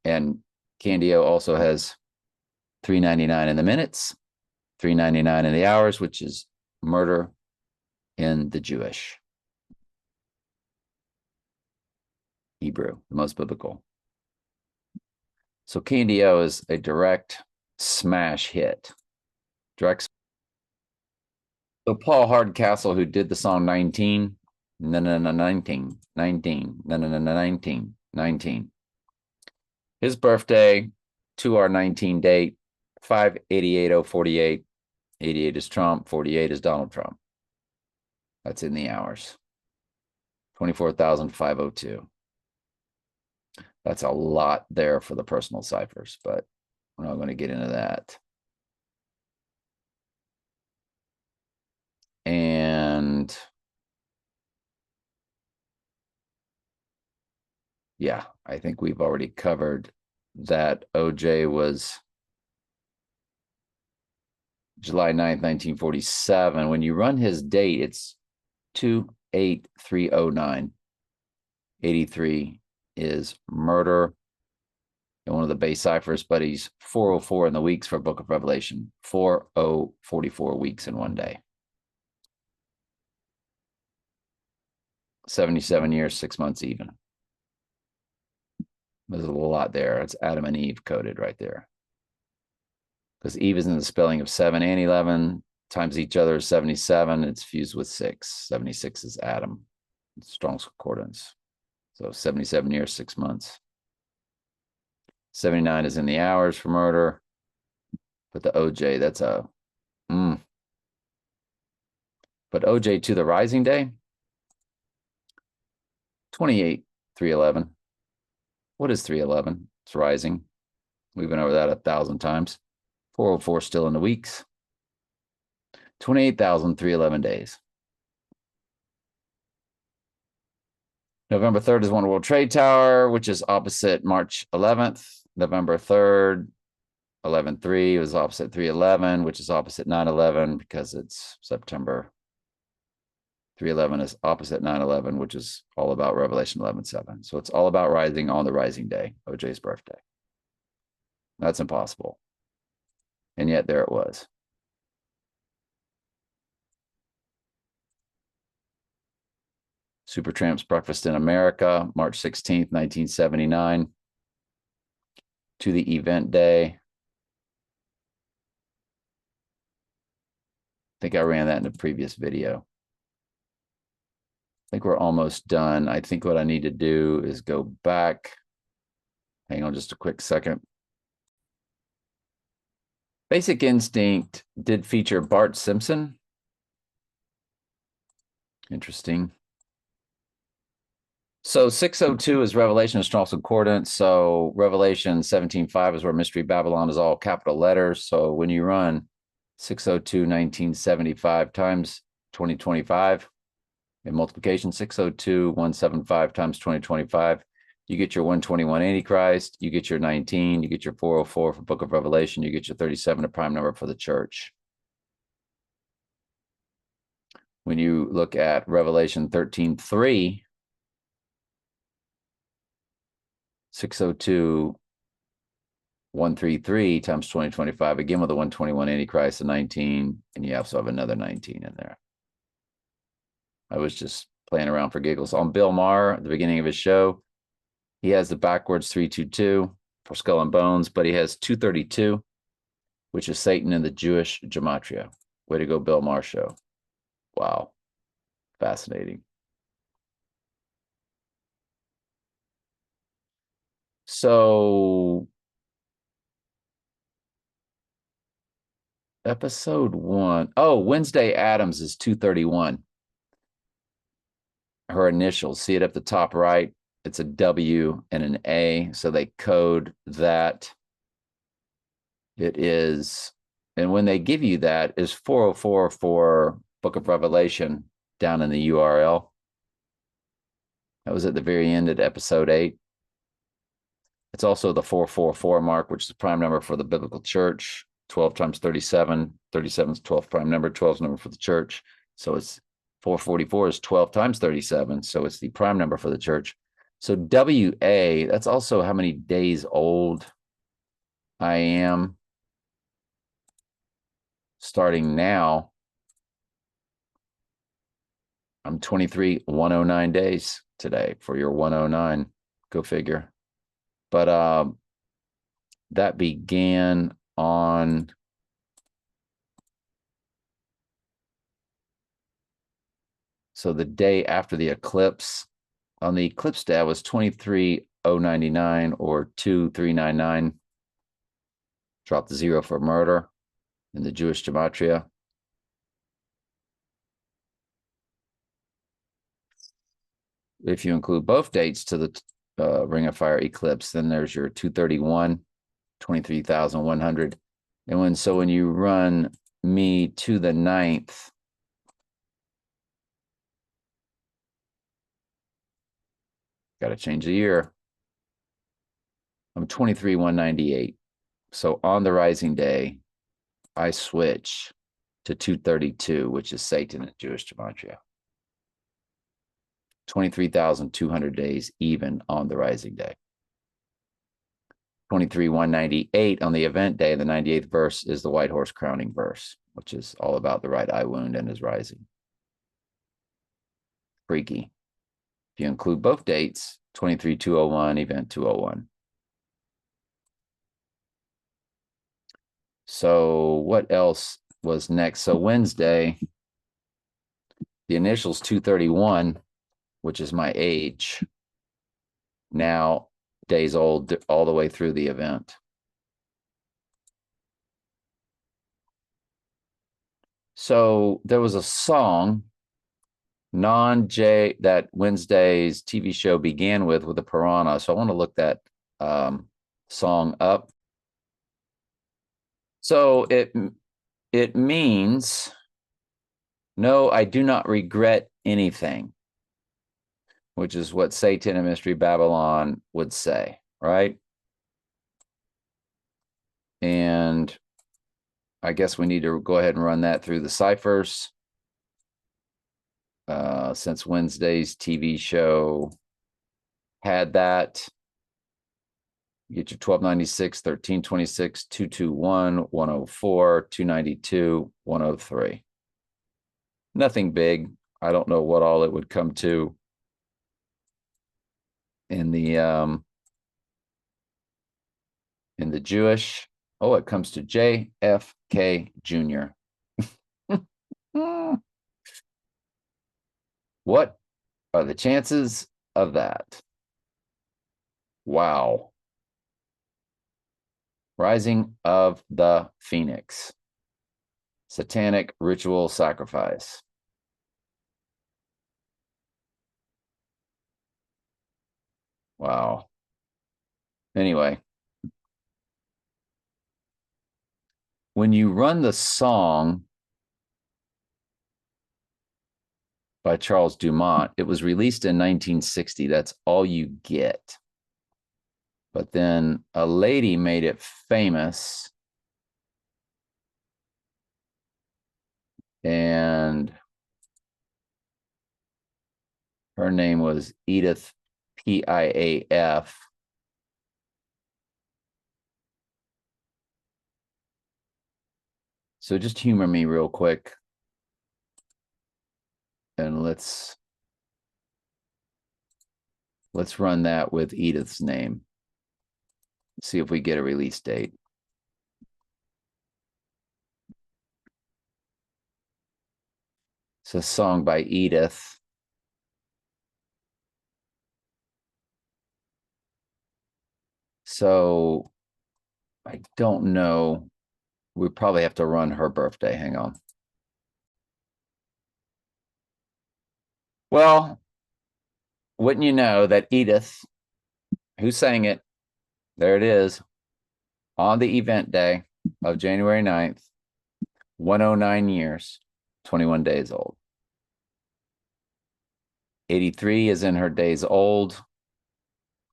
Speaker 1: And Candy-O also has 399 in the minutes, 399 in the hours, which is murder in the Jewish Hebrew, the most biblical. So Candy-O is a direct smash hit. Drex. So Paul Hardcastle, who did the song 19, no, no, no, 19, 19, no, no, no, no, 19, 19. His birthday, 2R19 date, 5/88/048. 88 is Trump, 48 is Donald Trump. That's in the hours. 24,502. That's a lot there for the personal ciphers, but we're not going to get into that. And yeah, I think we've already covered that. OJ was July 9th, 1947. When you run his date, it's 28309. 83 is murder. And one of the base ciphers, but he's 404 in the weeks for Book of Revelation. 4044 weeks in one day. 77 years, 6 months even. There's a lot there. It's Adam and Eve coded right there. Because Eve is in the spelling of 7 and 11 times each other is 77. It's fused with 6. 76 is Adam. It's Strong's Concordance. So 77 years, 6 months. 79 is in the hours for murder. But the OJ, that's a But OJ to the rising day, 28/3/11. What is 3/11? It's rising. We've been over that 1,000 times. 404 still in the weeks. 28,311 days. November 3rd is One World Trade Tower, which is opposite March 11th. November 3rd, 11/3 was opposite 3/11, which is opposite 9/11 because it's September. 3/11 is opposite 9/11, which is all about Revelation 11:7. So it's all about rising on the rising day, OJ's birthday. That's impossible. And yet there it was. Supertramp's Breakfast in America, March 16th, 1979. To the event day. I think I ran that in a previous video. I think we're almost done. I think what I need to do is go back. Hang on just a quick second. Basic Instinct did feature Bart Simpson. Interesting. So 602 is Revelation of Strong's Concordance. So Revelation 17:5 is where Mystery Babylon is all capital letters. So when you run 602/1975 times 2025 in multiplication, 602/175 times 2025, you get your 121 Antichrist, you get your 19, you get your 404 for Book of Revelation, you get your 37, a prime number for the church. When you look at Revelation 13:3, 602/133 times 2025, again with the 121 Antichrist, a 19, and you also have another 19 in there. I was just playing around for giggles. On Bill Maher, at the beginning of his show, he has the backwards 322 for Skull and Bones, but he has 232, which is Satan in the Jewish gematria. Way to go, Bill Maher show. Wow. Fascinating. So episode 1. Oh, Wednesday Addams is 231. Her initials, see it at the top right? It's a W and an A. So they code that. It is, and when they give you that, is 404 for Book of Revelation down in the URL. That was at the very end at episode 8. It's also the 444 mark, which is the prime number for the biblical church. 12 times 37. 37 is 12th prime number. 12 is number for the church. So it's 444 is 12 times 37. So it's the prime number for the church. So WA, that's also how many days old I am. Starting now, I'm 109 days today for your 109. Go figure. But that began on So the day after the eclipse, on the eclipse day, was 23,099 or 2399. Drop the 0 for murder in the Jewish gematria. If you include both dates to the Ring of Fire eclipse, then there's your 231, 23,100. And when you run me to the 9th, got to change the year. I'm 23,198. So on the rising day, I switch to 232, which is Satan in Jewish gematria. 23,200 days even on the rising day. 23,198 on the event day. The 98th verse is the white horse crowning verse, which is all about the right eye wound and his rising. Freaky. If you include both dates, 23,201, event 201. So what else was next? So Wednesday, the initials 231, which is my age, now days old all the way through the event. So there was a song, non-J, that Wednesday's TV show began with a piranha. So I want to look that song up. So it means, no, I do not regret anything, which is what Satan and Mystery Babylon would say, right? And I guess we need to go ahead and run that through the ciphers. Since Wednesday's TV show had that, you get your 1296, 1326, 221, 104, 292, 103. Nothing big. I don't know what all it would come to in the Jewish. Oh, it comes to JFK Jr. What are the chances of that? Wow. Rising of the Phoenix. Satanic ritual sacrifice. Wow. Anyway, when you run the song by Charles Dumont, it was released in 1960. That's all you get. But then a lady made it famous, and her name was Edith Piaf. So just humor me real quick, and let's run that with Edith's name. See if we get a release date. It's a song by Edith. So I don't know. We probably have to run her birthday. Hang on. Well, wouldn't you know that Edith, who sang it, there it is, on the event day of January 9th, 109 years, 21 days old. 83 is in her days old,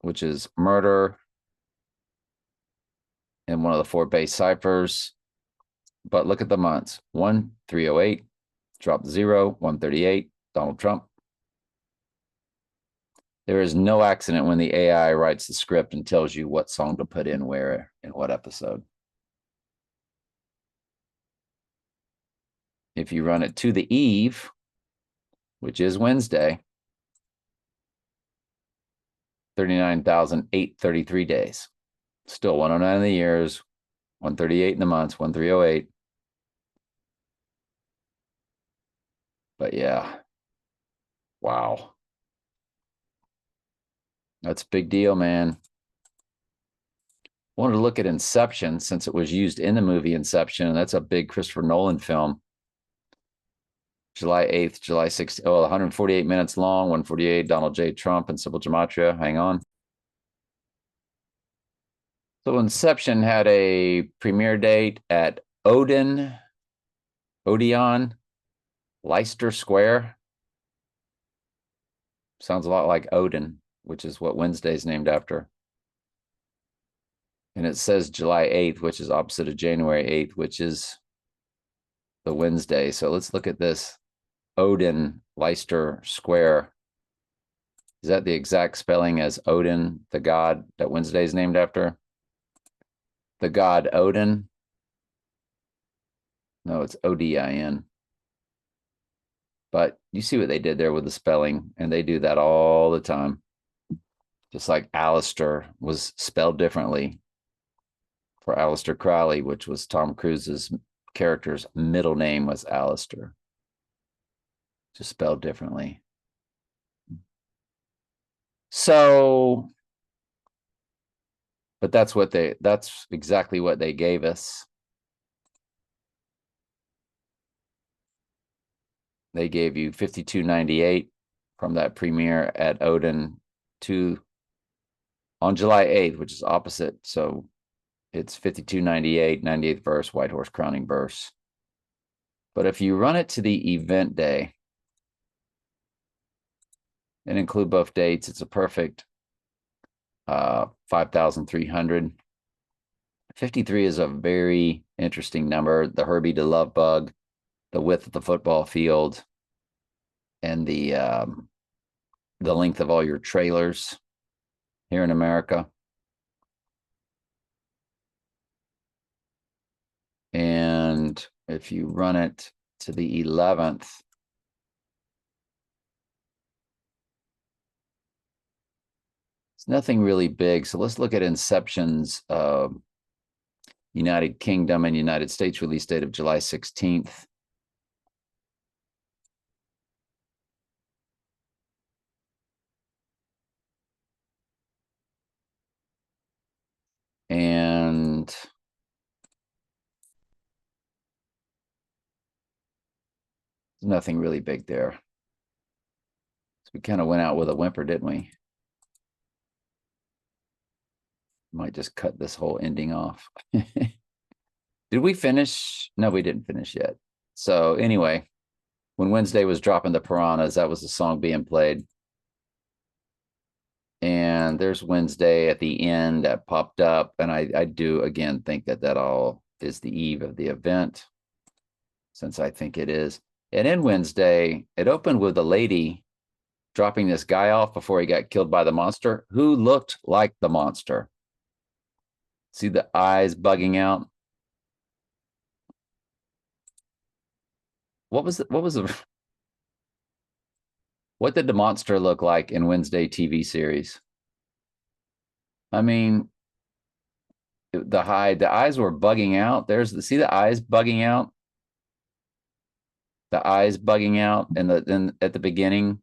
Speaker 1: which is murder in one of the 4 base ciphers. But look at the months. 1308, drop 0, 138, Donald Trump. There is no accident when the AI writes the script and tells you what song to put in where in what episode. If you run it to the eve, which is Wednesday, 39,833 days. Still 109 in the years, 138 in the months, 1308. But yeah, Wow. That's a big deal, man. Wanted to look at Inception since it was used in the movie Inception. That's a big Christopher Nolan film. July 8th, July 16th. Oh, 148 minutes long, 148. Donald J. Trump and Sybil Gematria. Hang on. So Inception had a premiere date at Odeon Leicester Square. Sounds a lot like Odin, which is what Wednesday's named after. And it says July 8th, which is opposite of January 8th, which is the Wednesday. So let's look at this. Odin Leicester Square. Is that the exact spelling as Odin, the god that Wednesday is named after? The god Odin? No, it's Odin. But you see what they did there with the spelling, and they do that all the time. Just like Alistair was spelled differently for Alistair Crowley, which was Tom Cruise's character's middle name was Alistair. Just spelled differently. So, but that's exactly what they gave us. They gave you 52.98 from that premiere at Odin to on July 8th, which is opposite. So it's 52.98, 98th verse, White Horse Crowning verse. But if you run it to the event day and include both dates, it's a perfect 5,300. 53 is a very interesting number. The Herbie to Love Bug, the width of the football field, and the length of all your trailers here in America. And if you run it to the 11th, it's nothing really big. So let's look at Inception's United Kingdom and United States release date of July 16th. And nothing really big there. So we kind of went out with a whimper, didn't we? Might just cut this whole ending off. Did we finish? No, we didn't finish yet. So anyway, when Wednesday was dropping the piranhas, that was the song being played. And there's Wednesday at the end that popped up. And I do, again, think that all is the eve of the event, since I think it is. And in Wednesday, it opened with a lady dropping this guy off before he got killed by the monster, who looked like the monster. See the eyes bugging out? What did the monster look like in Wednesday TV series? I mean, the eyes were bugging out. See the eyes bugging out? The eyes bugging out, and then at the beginning,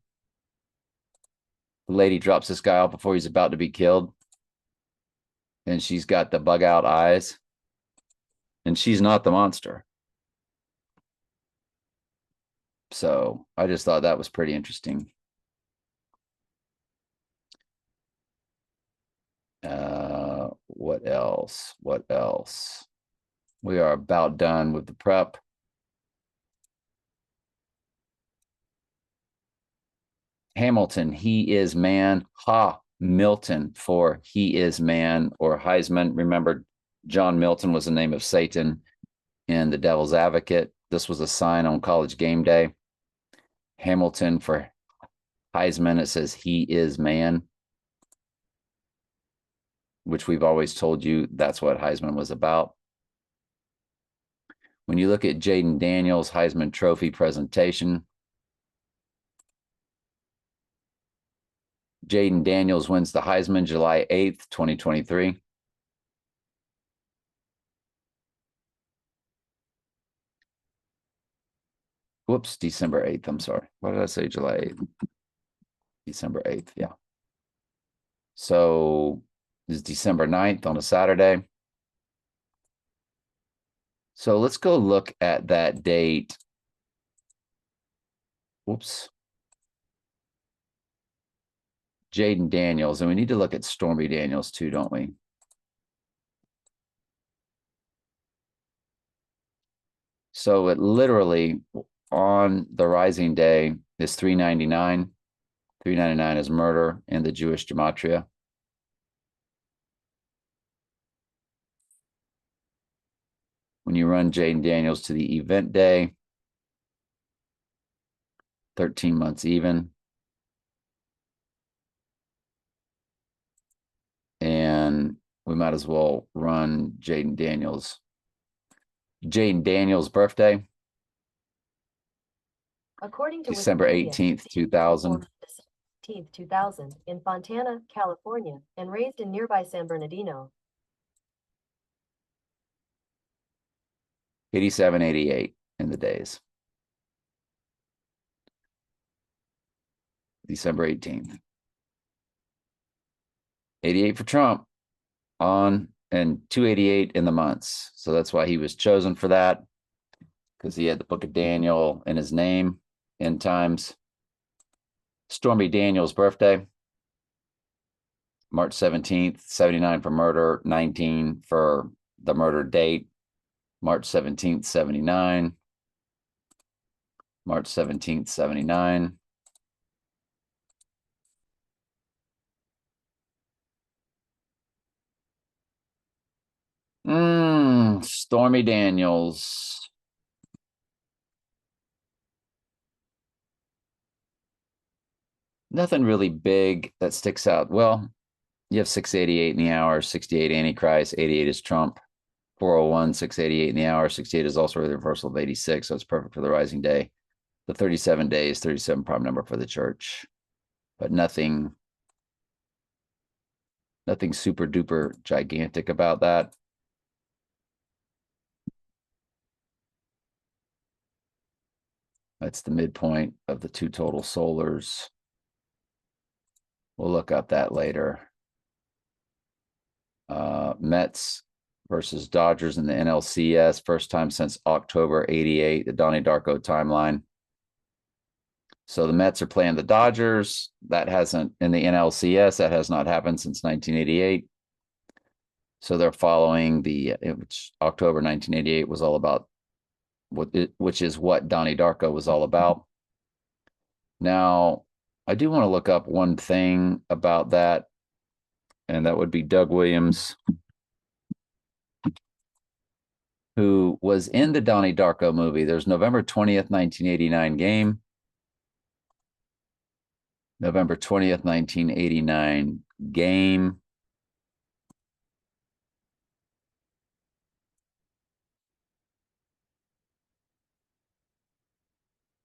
Speaker 1: the lady drops this guy off before he's about to be killed, and she's got the bug out eyes, and she's not the monster. So I just thought that was pretty interesting. What else? What else? We are about done with the prep. Hamilton, He Is Man. Milton for He Is Man, or Heisman. Remember, John Milton was the name of Satan in The Devil's Advocate. This was a sign on College Game Day. Hamilton for Heisman, it says He Is Man, which we've always told you that's what Heisman was about. When you look at Jayden Daniels' Heisman Trophy presentation, Jayden Daniels wins the Heisman July 8th, 2023. Whoops, December 8th. I'm sorry. Why did I say July 8th? December 8th, yeah. So this is December 9th on a Saturday. So let's go look at that date. Whoops. Jayden Daniels, and we need to look at Stormy Daniels too, don't we? So it literally on the rising day is 399. 399 is murder in the Jewish gematria. When you run Jayden Daniels to the event day, 13 months even. And we might as well run Jayden Daniels. Jayden Daniels' birthday,
Speaker 2: According to
Speaker 1: December
Speaker 2: Wikipedia,
Speaker 1: 18th, 2000.
Speaker 2: 2000 in Fontana, California, and raised in nearby San Bernardino.
Speaker 1: 87, 88 in the days. December 18th. 88 for Trump on and 288 in the months. So that's why he was chosen for that, because he had the Book of Daniel in his name in times. Stormy Daniels' birthday, March 17th, 79 for murder, 19 for the murder date. March 17th, 79. March 17th, 79. Stormy Daniels. Nothing really big that sticks out. Well, you have 688 in the hour, 68 Antichrist, 88 is Trump, 401, 688 in the hour, 68 is also the reversal of 86, so it's perfect for the rising day. The 37 days, 37 prime number for the church, but nothing super duper gigantic about that. That's the midpoint of the two total solars. We'll look up that later. Mets versus Dodgers in the NLCS, first time since October 88, the Donnie Darko timeline. So the Mets are playing the Dodgers. That hasn't, in the NLCS, that has not happened since 1988. So they're following which October 1988 was all about, which is what Donnie Darko was all about. Now, I do want to look up one thing about that, and that would be Doug Williams, who was in the Donnie Darko movie. There's November 20th, 1989 game. November 20th, 1989 game.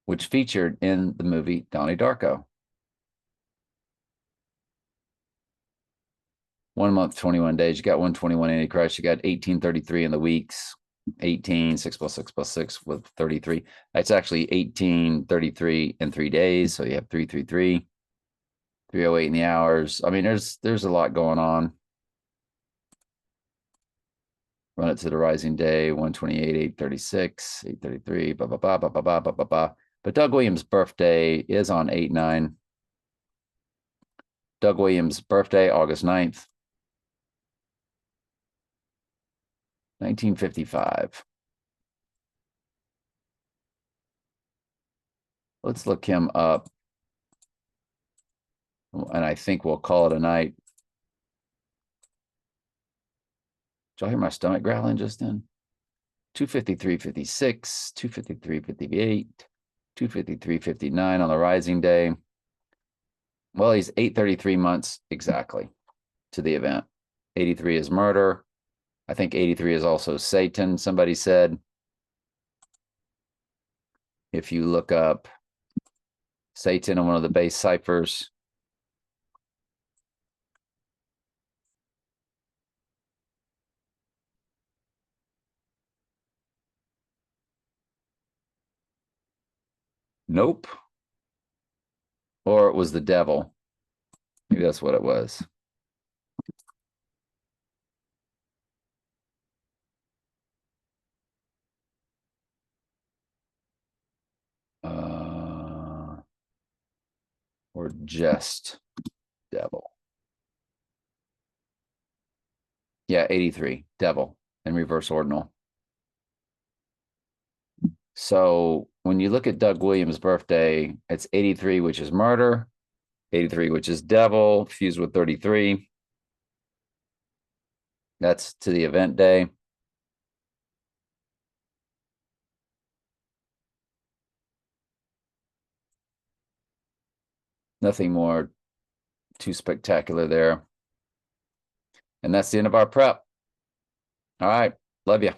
Speaker 1: Which featured in the movie Donnie Darko. 1 month, 21 days. You got 121 Antichrist. You got 1833 in the weeks. 18, 6 plus 6 plus 6 with 33. That's actually 1833 in 3 days. So you have 333, 308 in the hours. I mean, there's a lot going on. Run it to the rising day, 128, 836, 833, blah, blah, blah, blah, blah, blah, blah, blah, blah. But Doug Williams' birthday is on 8/9. Doug Williams' birthday, August 9th, 1955. Let's look him up. And I think we'll call it a night. Did y'all hear my stomach growling just then? 253.56, 253.58, 253.59 on the rising day. Well, he's 833 months exactly to the event. 83 is murder. I think 83 is also Satan, somebody said. If you look up Satan in one of the base ciphers, nope. Or it was the devil. Maybe that's what it was. Or just devil. Yeah, 83, devil in reverse ordinal. So when you look at Doug Williams' birthday, it's 83, which is murder, 83, which is devil, fused with 33. That's to the event day. Nothing more too spectacular there. And that's the end of our prep. All right. Love you.